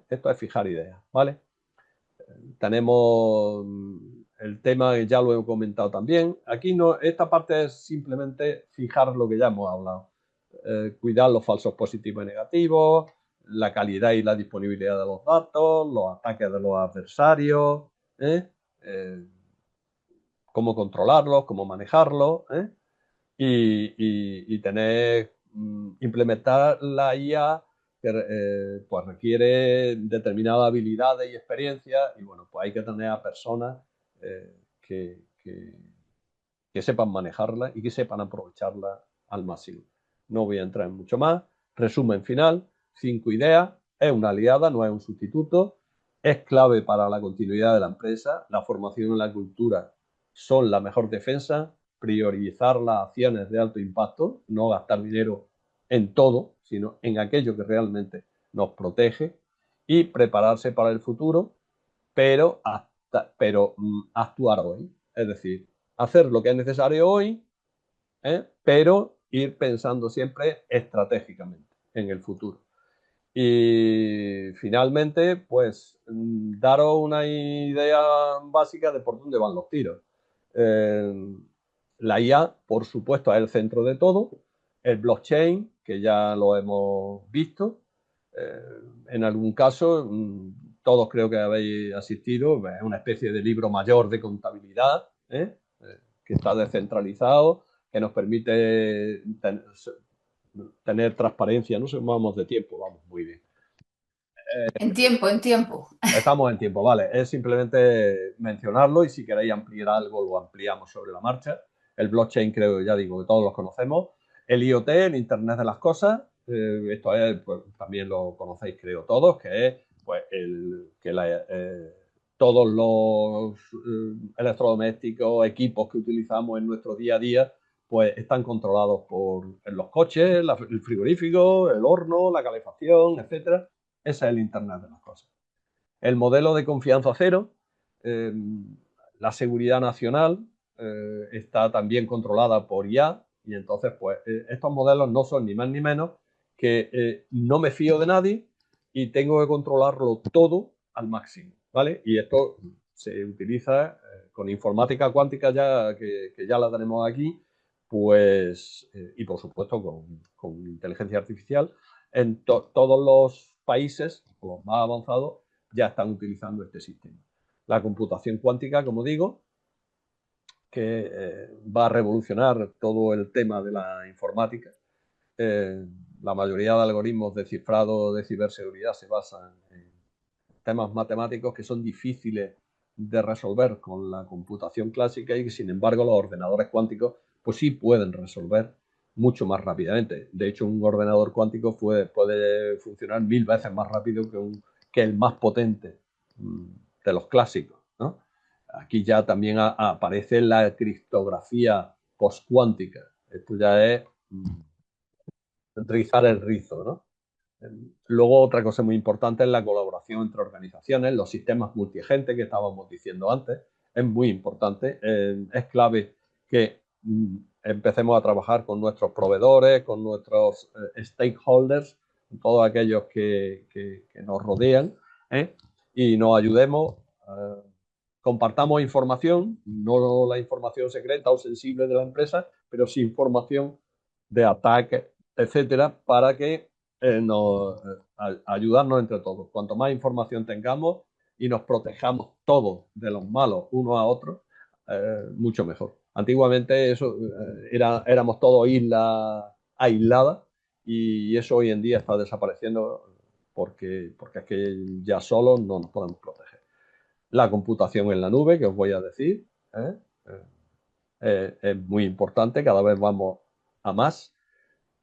Esto es fijar ideas, ¿vale? Tenemos el tema que ya lo he comentado también. Aquí no, esta parte es simplemente fijar lo que ya hemos hablado. Cuidar los falsos positivos y negativos, la calidad y la disponibilidad de los datos, los ataques de los adversarios, cómo controlarlos, cómo manejarlos, y implementar la IA que pues requiere determinadas habilidades y experiencias y bueno, pues hay que tener a personas que sepan manejarla y que sepan aprovecharla al máximo. No voy a entrar en mucho más. Resumen final, 5 ideas. Es una aliada, no es un sustituto. Es clave para la continuidad de la empresa. La formación y la cultura son la mejor defensa. Priorizar las acciones de alto impacto, no gastar dinero en todo, sino en aquello que realmente nos protege y prepararse para el futuro, pero actuar hoy. Es decir, hacer lo que es necesario hoy, pero ir pensando siempre estratégicamente en el futuro. Y finalmente, pues, daros una idea básica de por dónde van los tiros. La IA, por supuesto, es el centro de todo. El blockchain, que ya lo hemos visto. En algún caso, todos creo que habéis asistido, es una especie de libro mayor de contabilidad, que está descentralizado, que nos permite tener transparencia. No sé, vamos de tiempo, vamos muy bien. En tiempo. Estamos en tiempo, vale. Es simplemente mencionarlo y si queréis ampliar algo, lo ampliamos sobre la marcha. El blockchain, creo, ya digo, que todos los conocemos. El IoT, el Internet de las Cosas, esto es, pues, también lo conocéis creo todos, que es pues, todos los electrodomésticos, equipos que utilizamos en nuestro día a día, pues están controlados por los coches, el frigorífico, el horno, la calefacción, etcétera. Ese es el Internet de las cosas. El modelo de confianza cero, la seguridad nacional está también controlada por IA, y entonces pues estos modelos no son ni más ni menos que no me fío de nadie y tengo que controlarlo todo al máximo, ¿vale? Y esto se utiliza con informática cuántica ya, que ya la tenemos aquí, pues, y por supuesto con inteligencia artificial, en todos los países, los más avanzados, ya están utilizando este sistema. La computación cuántica, como digo, que va a revolucionar todo el tema de la informática. La mayoría de algoritmos de cifrado de ciberseguridad se basan en temas matemáticos que son difíciles de resolver con la computación clásica y que, sin embargo, los ordenadores cuánticos pues sí pueden resolver mucho más rápidamente. De hecho, un ordenador cuántico puede funcionar 1000 veces más rápido que el más potente de los clásicos, ¿no? Aquí ya también aparece la criptografía postcuántica. Esto ya es rizar el rizo, ¿no? Luego, otra cosa muy importante es la colaboración entre organizaciones, los sistemas multiagente que estábamos diciendo antes, es muy importante. Es clave que empecemos a trabajar con nuestros proveedores, con nuestros stakeholders, todos aquellos que nos rodean, y nos ayudemos, compartamos información, no la información secreta o sensible de la empresa, pero sí información de ataque, etcétera, para que ayudarnos entre todos. Cuanto más información tengamos y nos protejamos todos de los malos unos a otros, mucho mejor. Antiguamente éramos todos islas aisladas, y eso hoy en día está desapareciendo porque es que ya solos no nos podemos proteger. La computación en la nube, que os voy a decir, es muy importante, cada vez vamos a más.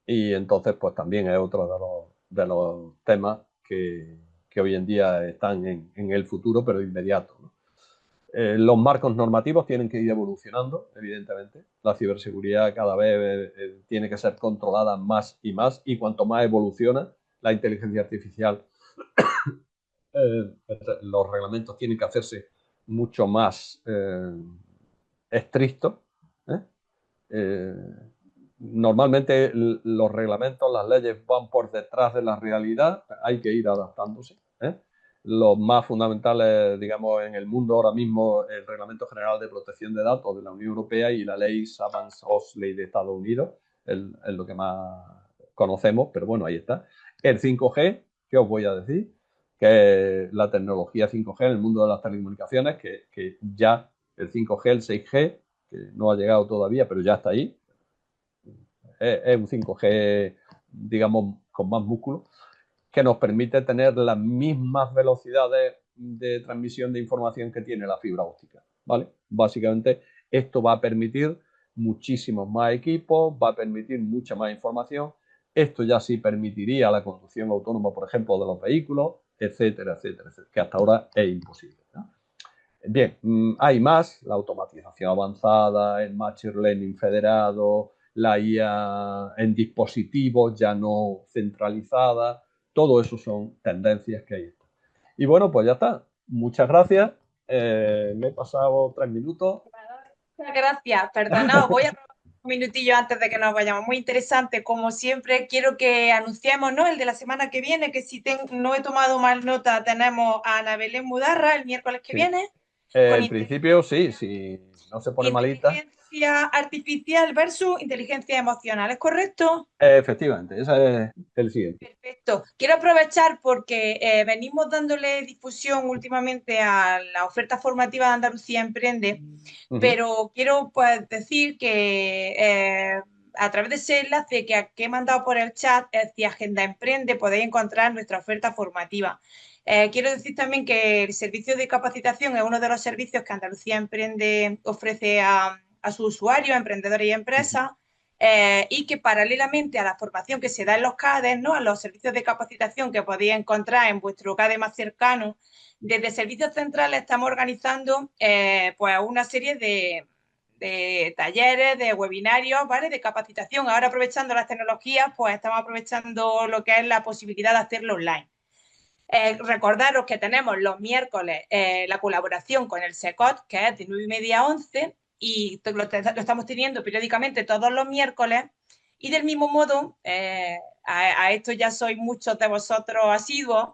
Y entonces, pues también es otro de los temas que hoy en día están en el futuro, pero inmediato, ¿no? Los marcos normativos tienen que ir evolucionando, evidentemente. La ciberseguridad cada vez tiene que ser controlada más, y cuanto más evoluciona la inteligencia artificial, los reglamentos tienen que hacerse mucho más estrictos. Normalmente los reglamentos, las leyes van por detrás de la realidad, hay que ir adaptándose. Los más fundamentales, digamos, en el mundo ahora mismo, el Reglamento General de Protección de Datos de la Unión Europea y la ley Sarbanes-Oxley de Estados Unidos, es lo que más conocemos, pero bueno, ahí está. El 5G, ¿qué os voy a decir? Que la tecnología 5G en el mundo de las telecomunicaciones, que ya el 5G, el 6G, que no ha llegado todavía, pero ya está ahí, es un 5G, digamos, con más músculo, que nos permite tener las mismas velocidades de transmisión de información que tiene la fibra óptica, ¿vale? Básicamente, esto va a permitir muchísimos más equipos, va a permitir mucha más información. Esto ya sí permitiría la conducción autónoma, por ejemplo, de los vehículos, etcétera, etcétera, etcétera, que hasta ahora es imposible, ¿no? Bien, hay más, la automatización avanzada, el machine learning federado, la IA en dispositivos ya no centralizada, todo eso son tendencias que hay. Y bueno, pues ya está. Muchas gracias. Me he pasado 3 minutos. Muchas gracias. Perdona, voy a robar un minutillo antes de que nos vayamos. Muy interesante. Como siempre, quiero que anunciemos, ¿no?, el de la semana que viene, que si no he tomado mal nota, tenemos a Ana Belén Mudarra el miércoles que viene. En principio, sí, si no se pone malita. Inteligencia artificial versus inteligencia emocional, ¿es correcto? Efectivamente, ese es el siguiente. Perfecto. Quiero aprovechar porque venimos dándole difusión últimamente a la oferta formativa de Andalucía Emprende, pero quiero pues decir que a través de ese enlace que he mandado por el chat, hacia Agenda Emprende, podéis encontrar nuestra oferta formativa. Quiero decir también que el servicio de capacitación es uno de los servicios que Andalucía Emprende ofrece a sus usuarios, emprendedores y empresas. y que paralelamente a la formación que se da en los CADES, ¿no? A los servicios de capacitación que podéis encontrar en vuestro CADE más cercano, desde servicios centrales estamos organizando pues una serie de talleres, de webinarios, ¿vale? De capacitación. Ahora aprovechando las tecnologías, pues estamos aprovechando lo que es la posibilidad de hacerlo online. Recordaros que tenemos los miércoles la colaboración con el SECOT, que es de 9:30 a 11, y lo estamos teniendo periódicamente todos los miércoles. Y del mismo modo, a esto ya sois muchos de vosotros asiduos,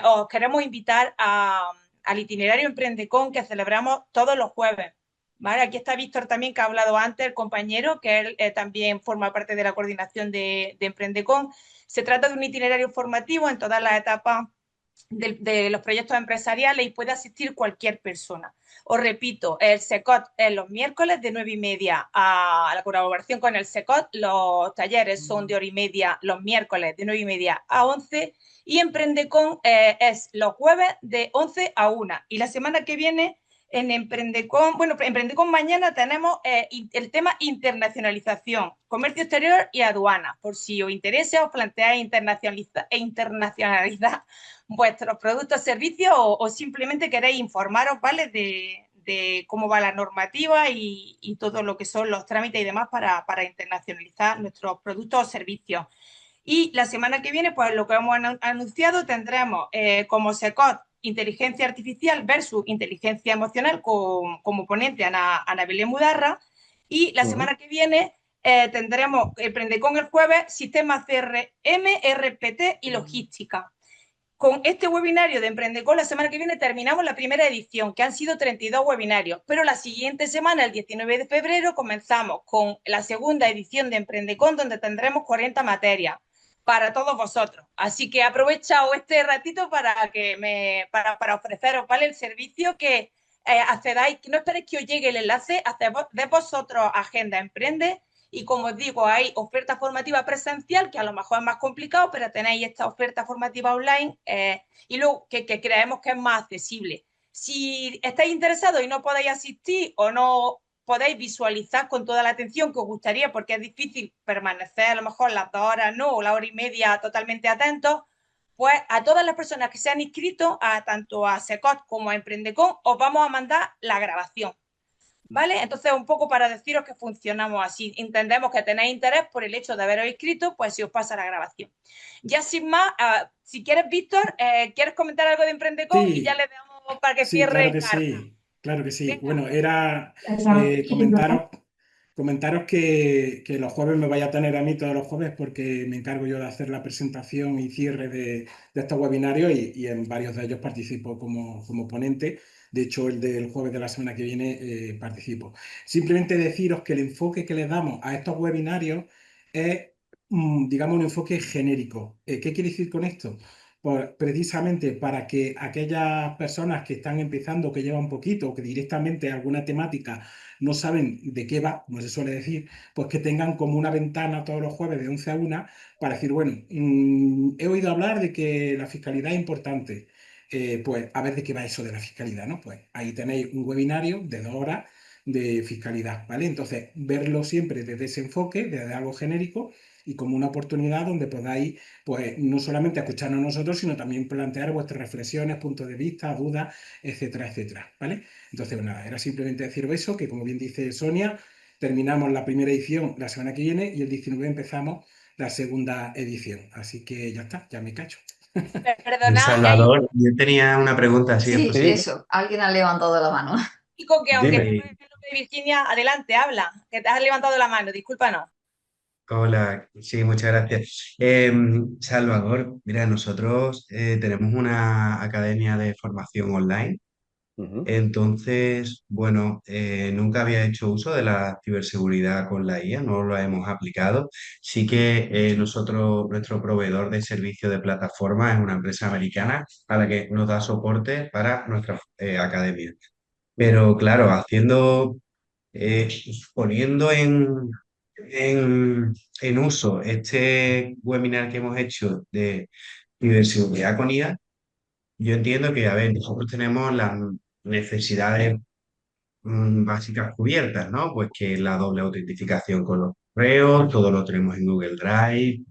os queremos invitar al itinerario Emprendecon que celebramos todos los jueves. ¿Vale? Aquí está Víctor también, que ha hablado antes, el compañero, que él también forma parte de la coordinación de Emprendecon. Se trata de un itinerario formativo en todas las etapas de los proyectos empresariales y puede asistir cualquier persona. Os repito, el SECOT es los miércoles de 9:30 a la colaboración con el SECOT. Los talleres son de 1:30 los miércoles de 9:30 a 11 y Emprendecon es los jueves de 11 a 1. Y la semana que viene en Emprendecon, bueno, Emprendecon mañana tenemos el tema internacionalización, comercio exterior y aduana. Por si os interesa, os planteáis internacionalizar vuestros productos, servicios o simplemente queréis informaros, ¿vale? De cómo va la normativa y todo lo que son los trámites y demás para internacionalizar nuestros productos o servicios. Y la semana que viene, pues lo que hemos anunciado, tendremos como SECOT inteligencia artificial versus inteligencia emocional como ponente Ana Belén Mudarra. Y la semana que viene tendremos Emprendecon el jueves, sistemas CRM, RPT y logística. Con este webinario de Emprendecon, la semana que viene terminamos la primera edición, que han sido 32 webinarios, pero la siguiente semana, el 19 de febrero, comenzamos con la segunda edición de Emprendecon, donde tendremos 40 materias para todos vosotros. Así que he aprovechado este ratito para ofreceros, ¿vale? El servicio que accedáis, que no esperéis que os llegue el enlace, haced de vosotros Agenda Emprende. Y como os digo, hay oferta formativa presencial, que a lo mejor es más complicado, pero tenéis esta oferta formativa online y luego que creemos que es más accesible. Si estáis interesados y no podéis asistir o no podéis visualizar con toda la atención que os gustaría, porque es difícil permanecer a lo mejor las 2 horas, ¿no? O la hora y media totalmente atentos, pues a todas las personas que se han inscrito, tanto a SECOT como a Emprendecon, os vamos a mandar la grabación. ¿Vale? Entonces, un poco para deciros que funcionamos así. Entendemos que tenéis interés por el hecho de haberos inscrito, pues si os pasa la grabación. Ya sin más, si quieres, Víctor, ¿quieres comentar algo de Emprendecon? Sí. Y ya le damos para que Sí, cierre claro que Carla. sí, claro que sí. Venga. Bueno, era comentaros que los jueves me vaya a tener a mí todos los jueves porque me encargo yo de hacer la presentación y cierre de estos webinarios y en varios de ellos participo como ponente. De hecho, el del jueves de la semana que viene participo. Simplemente deciros que el enfoque que le damos a estos webinarios es, digamos, un enfoque genérico. ¿Qué quiere decir con esto? Pues precisamente para que aquellas personas que están empezando, que llevan poquito, o que directamente alguna temática no saben de qué va, como se suele decir, pues que tengan como una ventana todos los jueves de 11 a 1 para decir, bueno, he oído hablar de que la fiscalidad es importante. Pues a ver de qué va eso de la fiscalidad, ¿no? Pues ahí tenéis un webinario de 2 horas de fiscalidad, ¿vale? Entonces, verlo siempre desde ese enfoque, desde algo genérico y como una oportunidad donde podáis, pues, no solamente escucharnos a nosotros, sino también plantear vuestras reflexiones, puntos de vista, dudas, etcétera, etcétera, ¿vale? Entonces, pues nada, era simplemente deciros eso, que como bien dice Sonia, terminamos la primera edición la semana que viene y el 19 empezamos la segunda edición. Así que ya está, ya me cacho. Perdonad, Salvador, yo tenía una pregunta, si es Sí, posible. eso. Alguien ha levantado la mano. digo que aunque Dime. esté el nombre de Virginia, adelante, habla, que te has levantado la mano, discúlpanos. Hola, sí, muchas gracias. Salvador, mira, nosotros tenemos una academia de formación online, Ujú. entonces, bueno, nunca había hecho uso de la ciberseguridad con la IA, no lo hemos aplicado. Sí que nuestro proveedor de servicio de plataforma es una empresa americana a la que nos da soporte para nuestra academia. Pero claro, eh, poniendo en uso este webinar que hemos hecho de ciberseguridad con IA, yo entiendo que, a ver, nosotros tenemos las necesidades básicas cubiertas, ¿no? Pues que la doble autentificación con los correos, todo lo tenemos en Google Drive,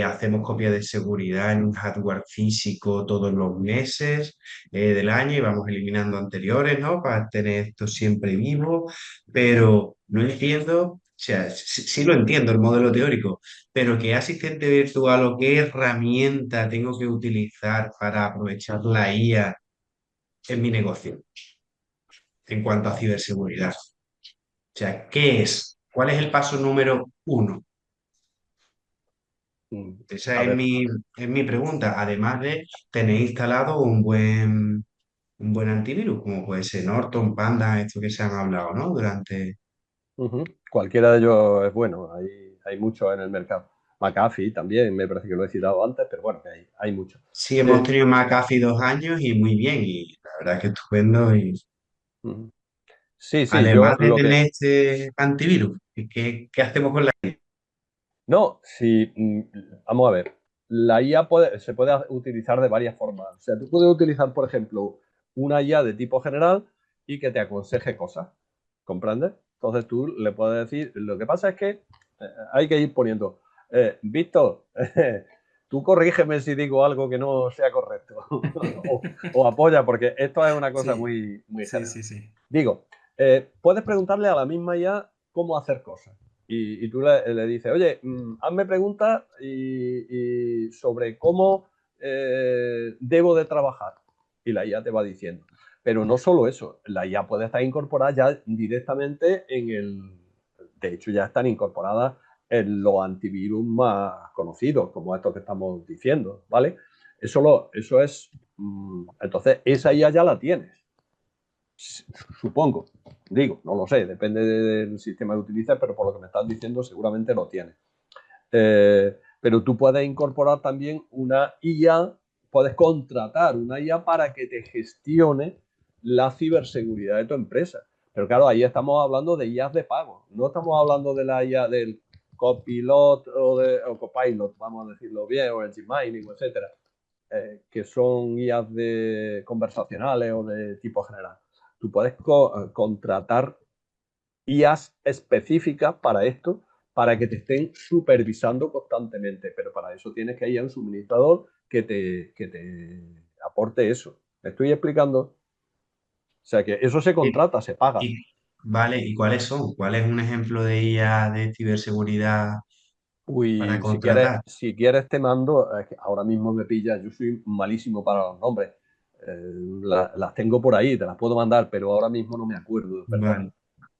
hacemos copia de seguridad en un hardware físico todos los meses del año y vamos eliminando anteriores, ¿no? Para tener esto siempre vivo, pero no entiendo, o sea, sí lo entiendo el modelo teórico, pero ¿qué asistente virtual o qué herramienta tengo que utilizar para aprovechar la IA en mi negocio en cuanto a ciberseguridad? O sea, ¿qué es? ¿Cuál es el paso número uno? Esa A ver, es mi pregunta, además de tener instalado un buen antivirus, como puede ser Norton, Panda, esto que se han hablado, ¿no? Durante... cualquiera de ellos es bueno, hay muchos en el mercado. McAfee también, me parece que lo he citado antes, pero bueno, que hay muchos. Sí, hemos Eh, tenido McAfee 2 años y muy bien, y la verdad que estupendo. Y ujú. Sí, sí, yo además de lo que... tener este antivirus, ¿qué hacemos con la... No, sí, vamos a ver. La IA se puede utilizar de varias formas. O sea, tú puedes utilizar, por ejemplo, una IA de tipo general y que te aconseje cosas. ¿Comprendes? Entonces tú le puedes decir, lo que pasa es que hay que ir poniendo, Víctor, tú corrígeme si digo algo que no sea correcto o apoya, porque esto es una cosa Sí, muy, muy sí, general. sí, sí. Digo, puedes preguntarle a la misma IA cómo hacer cosas. Y tú le dices, oye, hazme preguntas y sobre cómo debo de trabajar. Y la IA te va diciendo. Pero no solo eso, la IA puede estar incorporada ya directamente en el... De hecho, ya están incorporadas en los antivirus más conocidos, como estos que estamos diciendo, ¿vale? Eso es... Entonces, esa IA ya la tienes. Supongo, digo, no lo sé, depende del sistema que utilices, pero por lo que me estás diciendo seguramente lo tienes. Pero tú puedes incorporar también una IA, puedes contratar una IA para que te gestione la ciberseguridad de tu empresa. Pero claro, ahí estamos hablando de IAs de pago, no estamos hablando de la IA del Copilot o Copilot, vamos a decirlo bien, o el Gmining, etcétera, que son IAs conversacionales o de tipo general. Tú puedes contratar IAs específicas para esto, para que te estén supervisando constantemente, pero para eso tienes que ir a un suministrador que te aporte eso. ¿Me estoy explicando? O sea que eso se Y, contrata, se paga. vale, ¿y cuáles son? ¿Cuál es un ejemplo de IA de ciberseguridad para Uy, contratar? si quieres te mando, es que ahora mismo me pillas, yo soy malísimo para los nombres. Las tengo por ahí, te las puedo mandar, pero ahora mismo no me acuerdo, perdona.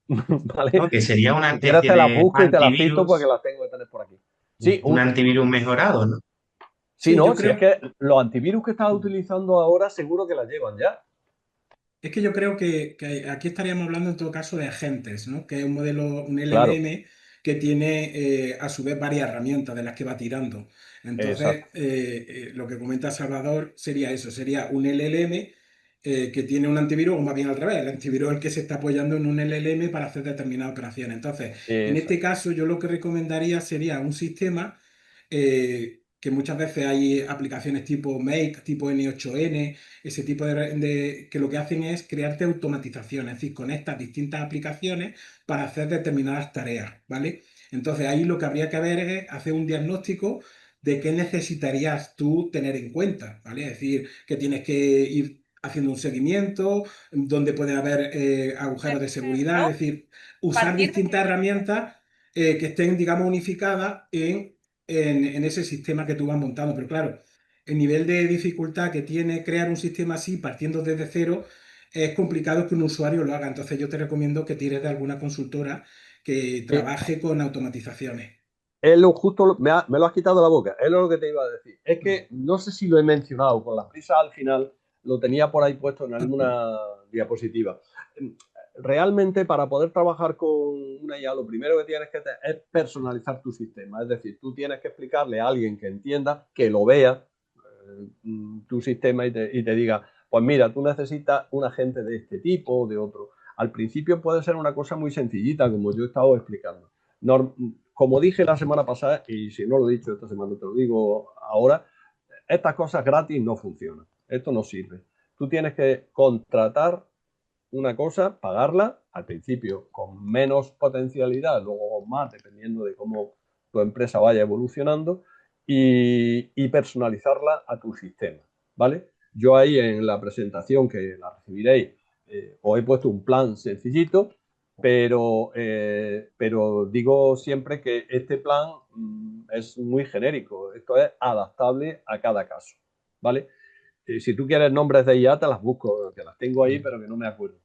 Vale. ¿Vale? ¿No? Que sería una Si quieres especie te las de busco y te las cito porque antivirus, las tengo que tener por aquí. Sí, un antivirus mejorado, ¿no? sí, Sí, yo no, si es creo, que los antivirus que estás utilizando ahora seguro que las llevan ya. es que yo creo que aquí estaríamos hablando en todo caso de agentes, ¿no? Que es un modelo, un Claro, LLM que tiene a su vez varias herramientas de las que va tirando. Entonces, exacto. lo que comenta Salvador sería eso, sería un LLM que tiene un antivirus, o más bien al revés, el antivirus es el que se está apoyando en un LLM para hacer determinadas operaciones. Entonces, en este Exacto. caso, yo lo que recomendaría sería un sistema que muchas veces hay aplicaciones tipo Make, tipo N8N, ese tipo que lo que hacen es crearte automatizaciones, es decir, conectas distintas aplicaciones para hacer determinadas tareas, ¿vale? Entonces ahí lo que habría que ver es hacer un diagnóstico de qué necesitarías tú tener en cuenta, ¿vale? Es decir, que tienes que ir haciendo un seguimiento, donde puede haber agujeros de seguridad, ¿no? es decir, usar Partir de... distintas herramientas que estén, digamos, unificadas en ese sistema que tú vas montando. Pero claro, el nivel de dificultad que tiene crear un sistema así, partiendo desde cero, es complicado que un usuario lo haga. Entonces yo te recomiendo que tires de alguna consultora que Eh, trabaje con automatizaciones. es lo justo, me lo has quitado de la boca, es lo que te iba a decir. Es que no sé si lo he mencionado, con las prisas al final lo tenía por ahí puesto en alguna diapositiva. Realmente para poder trabajar con una IA lo primero que tienes que hacer es personalizar tu sistema. Es decir, tú tienes que explicarle a alguien que entienda, que lo vea tu sistema y te diga, pues mira, tú necesitas un agente de este tipo o de otro. Al principio puede ser una cosa muy sencillita, como yo he estado explicando. Como dije la semana pasada, y si no lo he dicho esta semana, te lo digo ahora, estas cosas gratis no funcionan. Esto no sirve. Tú tienes que contratar una cosa, pagarla al principio con menos potencialidad, luego con más, dependiendo de cómo tu empresa vaya evolucionando, y personalizarla a tu sistema, ¿vale? Yo ahí en la presentación, que la recibiréis, os he puesto un plan sencillito, pero digo siempre que este plan es muy genérico, esto es adaptable a cada caso, ¿vale? Si tú quieres nombres de IA, te las busco, que las tengo ahí, pero que no me acuerdo.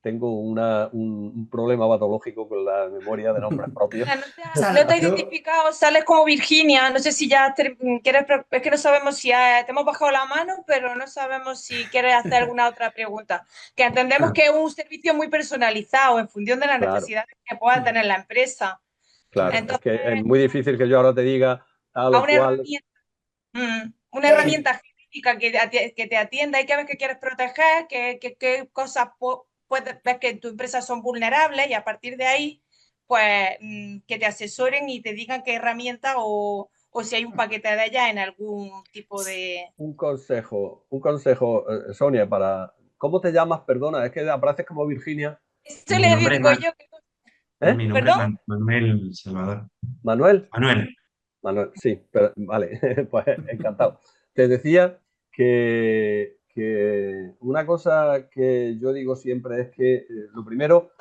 Tengo un problema patológico con la memoria de nombres propios. No te he identificado, sales como Virginia, no sé si ya quieres, es que no sabemos si te hemos bajado la mano, pero no sabemos si quieres hacer alguna otra pregunta. Que entendemos que es un servicio muy personalizado en función de las necesidades que pueda tener la empresa. Claro, Entonces, es que es muy difícil que yo ahora te diga tal a o cual. una herramienta genérica que te atienda y que ves que quieres proteger, qué cosas puedes ver que en tu empresa son vulnerables y a partir de ahí, pues que te asesoren y te digan qué herramienta o si hay un paquete de ellas en algún tipo de... Un consejo, Sonia, para... ¿Cómo te llamas? Perdona, es que apareces como Virginia. Eso le digo yo. Mi nombre ¿Perdón? es Manuel Salvador. ¿Manuel? Manuel. Manuel, sí, pero, vale, pues encantado. Te decía que una cosa que yo digo siempre es que lo primero,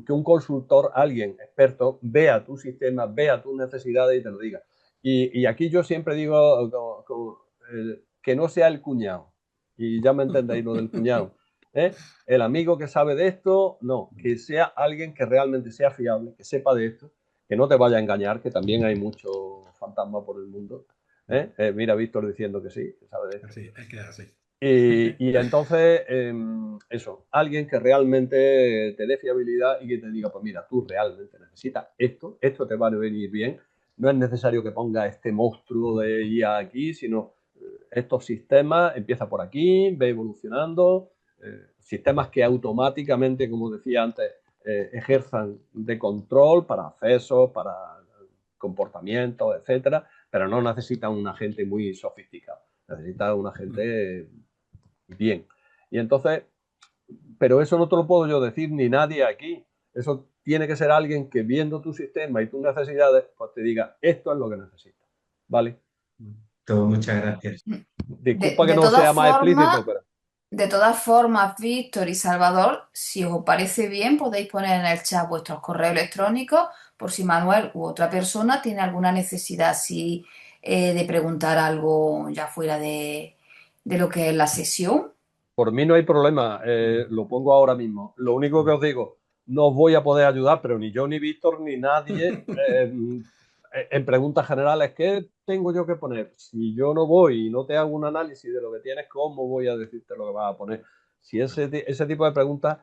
que un consultor, alguien experto, vea tu sistema, vea tus necesidades y te lo diga. Y aquí yo siempre digo que no sea el cuñado. Y ya me entendéis lo del cuñado. ¿Eh? El amigo que sabe de esto, no, que sea alguien que realmente sea fiable, que sepa de esto, que no te vaya a engañar, que también hay mucho fantasma por el mundo. Mira, Víctor diciendo que sí, que sabe de esto. Sí, es que es así. Y entonces, eso, alguien que realmente te dé fiabilidad y que te diga, pues mira, tú realmente necesitas esto te va a venir bien. No es necesario que ponga este monstruo de IA aquí, sino estos sistemas, empieza por aquí, ve evolucionando, sistemas que automáticamente, como decía antes, ejerzan de control para accesos, para comportamientos, etcétera, pero no necesitan un agente muy sofisticado, necesitan un agente bien. Y entonces, pero eso no te lo puedo yo decir ni nadie aquí. Eso tiene que ser alguien que viendo tu sistema y tus necesidades, pues te diga, esto es lo que necesitas. ¿Vale? Todo, muchas gracias. Disculpa que no sea más explícito, pero... De todas formas, Víctor y Salvador, si os parece bien, podéis poner en el chat vuestros correos electrónicos por si Manuel u otra persona tiene alguna necesidad así de preguntar algo ya fuera de lo que es la sesión. Por mí no hay problema, lo pongo ahora mismo. Lo único que os digo, no os voy a poder ayudar, pero ni yo, ni Víctor, ni nadie, en preguntas generales, ¿qué tengo yo que poner? Si yo no voy y no te hago un análisis de lo que tienes, ¿cómo voy a decirte lo que vas a poner? Si ese tipo de preguntas,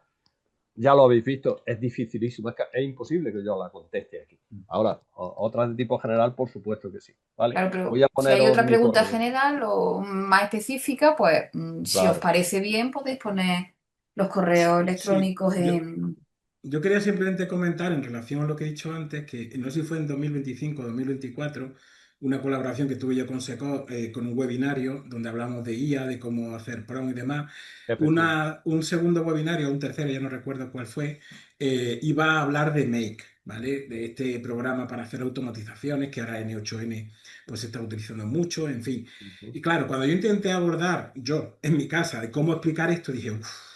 ya lo habéis visto, es dificilísimo, es imposible que yo la conteste aquí. Ahora, otras de tipo general, por supuesto que sí. ¿Vale? Claro, pero voy a si hay poneros otra mi pregunta correo. general o más específica, pues si os Claro. parece bien, podéis poner los correos electrónicos en... Yo quería simplemente comentar en relación a lo que he dicho antes, que no sé si fue en 2025 o 2024, una colaboración que tuve yo con SECO con un webinario donde hablamos de IA, de cómo hacer PROM y demás. Un segundo webinario, un tercero, ya no recuerdo cuál fue, iba a hablar de Make, ¿vale? De este programa para hacer automatizaciones que ahora N8N pues se está utilizando mucho, en fin. Y claro, cuando yo intenté abordar yo en mi casa de cómo explicar esto, dije, uff.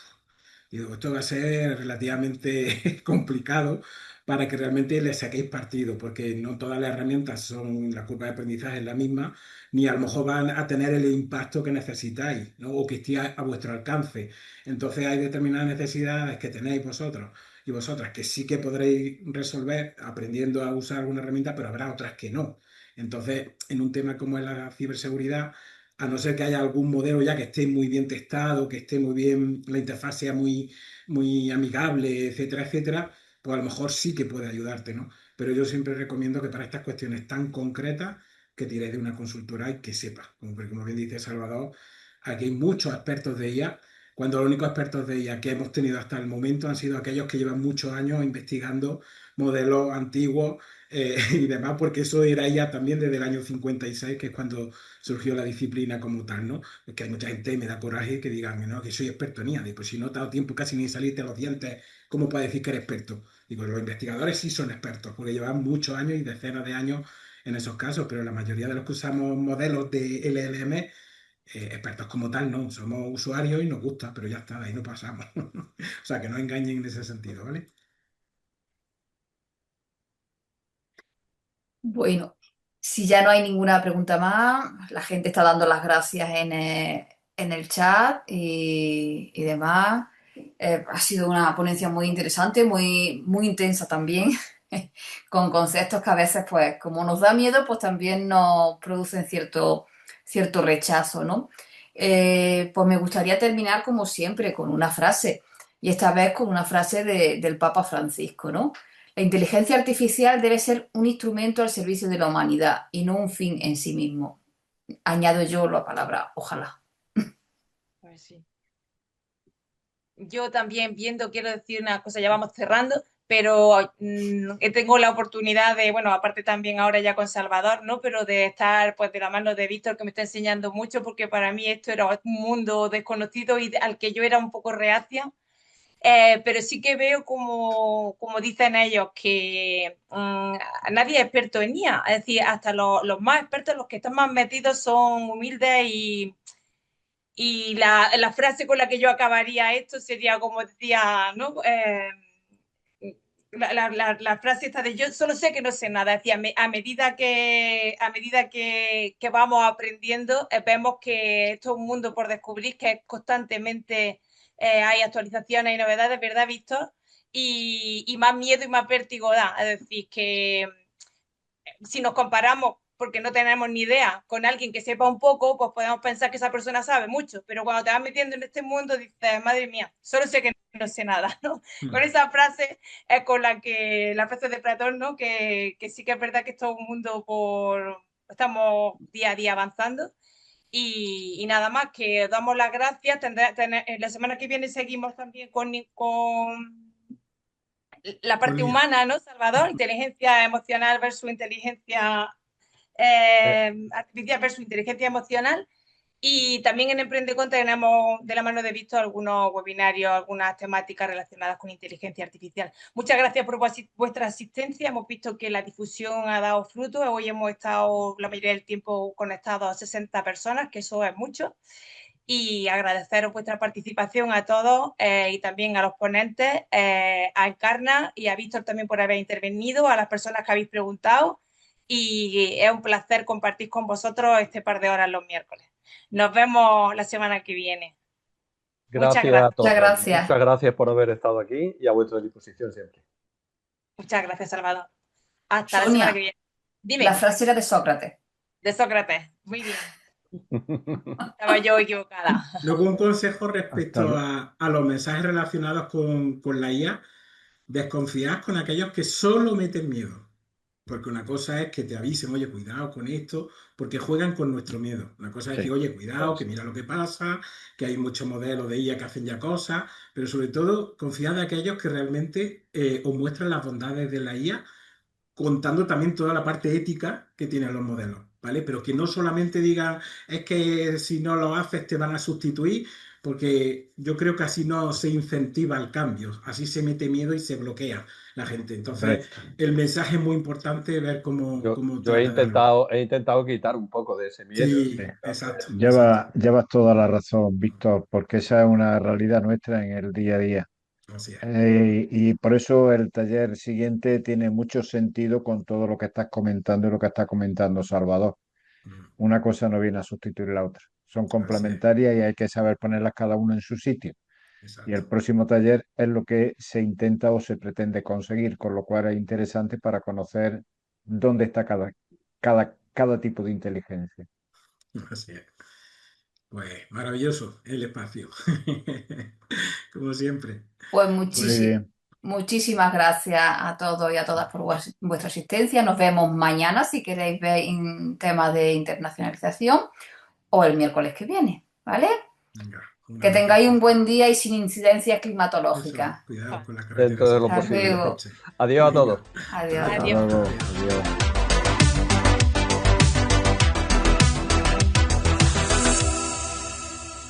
Digo, esto va a ser relativamente complicado para que realmente le saquéis partido, porque no todas las herramientas son, la curva de aprendizaje es la misma, ni a lo mejor van a tener el impacto que necesitáis, ¿no? O que esté a vuestro alcance. Entonces hay determinadas necesidades que tenéis vosotros y vosotras que sí que podréis resolver aprendiendo a usar alguna herramienta, pero habrá otras que no. Entonces, en un tema como es la ciberseguridad, a no ser que haya algún modelo ya que esté muy bien testado, que esté muy bien, la interfaz sea muy, muy amigable, etcétera, etcétera, pues a lo mejor sí que puede ayudarte, ¿no? Pero yo siempre recomiendo que para estas cuestiones tan concretas, que tiréis de una consultora y que sepa. Como bien dice Salvador, aquí hay muchos expertos de IA cuando los únicos expertos de IA que hemos tenido hasta el momento han sido aquellos que llevan muchos años investigando modelos antiguos y demás, porque eso era ya también desde el año 56, que es cuando surgió la disciplina como tal, ¿no? Es que hay mucha gente, y me da coraje, que digan, no, que soy experto en IA. Digo, pues si no te ha dado tiempo casi ni salirte los dientes, ¿cómo puedes decir que eres experto? Digo, los investigadores sí son expertos, porque llevan muchos años y decenas de años en esos casos, pero la mayoría de los que usamos modelos de LLM, expertos como tal, no, somos usuarios y nos gusta, pero ya está, de ahí no pasamos. O sea, que no engañen en ese sentido, ¿vale? Bueno, si ya no hay ninguna pregunta más, la gente está dando las gracias en el chat y demás. Ha sido una ponencia muy interesante, muy intensa también, con conceptos que a veces, pues, como nos da miedo, pues también nos producen cierto rechazo, ¿no? Pues me gustaría terminar, como siempre, con una frase, y esta vez con una frase del Papa Francisco, ¿no? La inteligencia artificial debe ser un instrumento al servicio de la humanidad y no un fin en sí mismo. Añado yo la palabra ojalá. Pues sí. Yo también viendo, quiero decir una cosa, ya vamos cerrando, pero tengo la oportunidad de, bueno, aparte también ahora ya con Salvador, ¿no? Pero de estar pues de la mano de Víctor, que me está enseñando mucho, porque para mí esto era un mundo desconocido y al que yo era un poco reacia. Pero sí que veo como dicen ellos que nadie es experto en IA, es decir, hasta los más expertos, los que están más metidos son humildes y la frase con la que yo acabaría esto sería como decía, ¿no? La frase esta de yo solo sé que no sé nada, es decir, a medida que vamos aprendiendo, vemos que esto es un mundo por descubrir, que constantemente hay actualizaciones y novedades, ¿verdad, Víctor? Y más miedo y más vértigo da, es decir, que si nos comparamos porque no tenemos ni idea con alguien que sepa un poco, pues podemos pensar que esa persona sabe mucho, pero cuando te vas metiendo en este mundo dices, madre mía, solo sé que no sé nada, ¿no? Con esa frase es con la frase de Platón, ¿no? Que sí que es verdad que esto es un mundo estamos día a día avanzando. Y nada más, que os damos las gracias. La semana que viene seguimos también con la parte Ponía. humana, ¿no, Salvador? Inteligencia emocional versus inteligencia Eh, artificial versus inteligencia emocional. Y también en EmprendeCon tenemos de la mano de Víctor algunos webinarios, algunas temáticas relacionadas con inteligencia artificial. Muchas gracias por vuestra asistencia. Hemos visto que la difusión ha dado fruto. Hoy hemos estado la mayoría del tiempo conectados a 60 personas, que eso es mucho. Y agradeceros vuestra participación a todos y también a los ponentes, a Encarna y a Víctor también por haber intervenido, a las personas que habéis preguntado. Y es un placer compartir con vosotros este par de horas los miércoles. Nos vemos la semana que viene. Muchas Gracias a gracias. Muchas todos. gracias. Muchas gracias por haber estado aquí y a vuestra disposición siempre. Muchas gracias, Salvador. Hasta la semana que Sonia, viene. la Dime, frase era de Sócrates. de Sócrates. Muy bien. Estaba yo equivocada. Luego un consejo Hasta, respecto a los mensajes relacionados con la IA, desconfiad con aquellos que solo meten miedo. Porque una cosa es que te avisen, oye, cuidado con esto, porque juegan con nuestro miedo. Una cosa es sí, decir, oye, cuidado, que mira lo que pasa, que hay muchos modelos de IA que hacen ya cosas, pero sobre todo confiad en aquellos que realmente os muestran las bondades de la IA, contando también toda la parte ética que tienen los modelos, ¿vale? Pero que no solamente digan, es que si no lo haces te van a sustituir, porque yo creo que así no se incentiva el cambio, así se mete miedo y se bloquea la gente. hombre, Entonces, el mensaje es muy importante, ver cómo Yo he trasladarlo. intentado quitar un poco de ese miedo y Sí, sí. exacto, exacto. Llevas toda la razón, Víctor, porque esa es una realidad nuestra en el día a día. Así es. Y por eso el taller siguiente tiene mucho sentido con todo lo que estás comentando y lo que está comentando Salvador. Mm, Una cosa no viene a sustituir la otra. Son así es, complementarias y hay que saber ponerlas cada una en su sitio. Y exacto. el próximo taller es lo que se intenta o se pretende conseguir, con lo cual es interesante para conocer dónde está cada tipo de inteligencia. Así es. Pues maravilloso el espacio, como siempre. Pues Muy Pues bien. muchísimas gracias a todos y a todas por vuestra asistencia. Nos vemos mañana si queréis ver en temas de internacionalización o el miércoles que viene, ¿vale? venga. Que tengáis un buen día y sin incidencias climatológicas. Cuidado con la carretera. Dentro de lo Hasta posible. luego. Adiós a todos. Adiós. Hasta Adiós. luego. Adiós.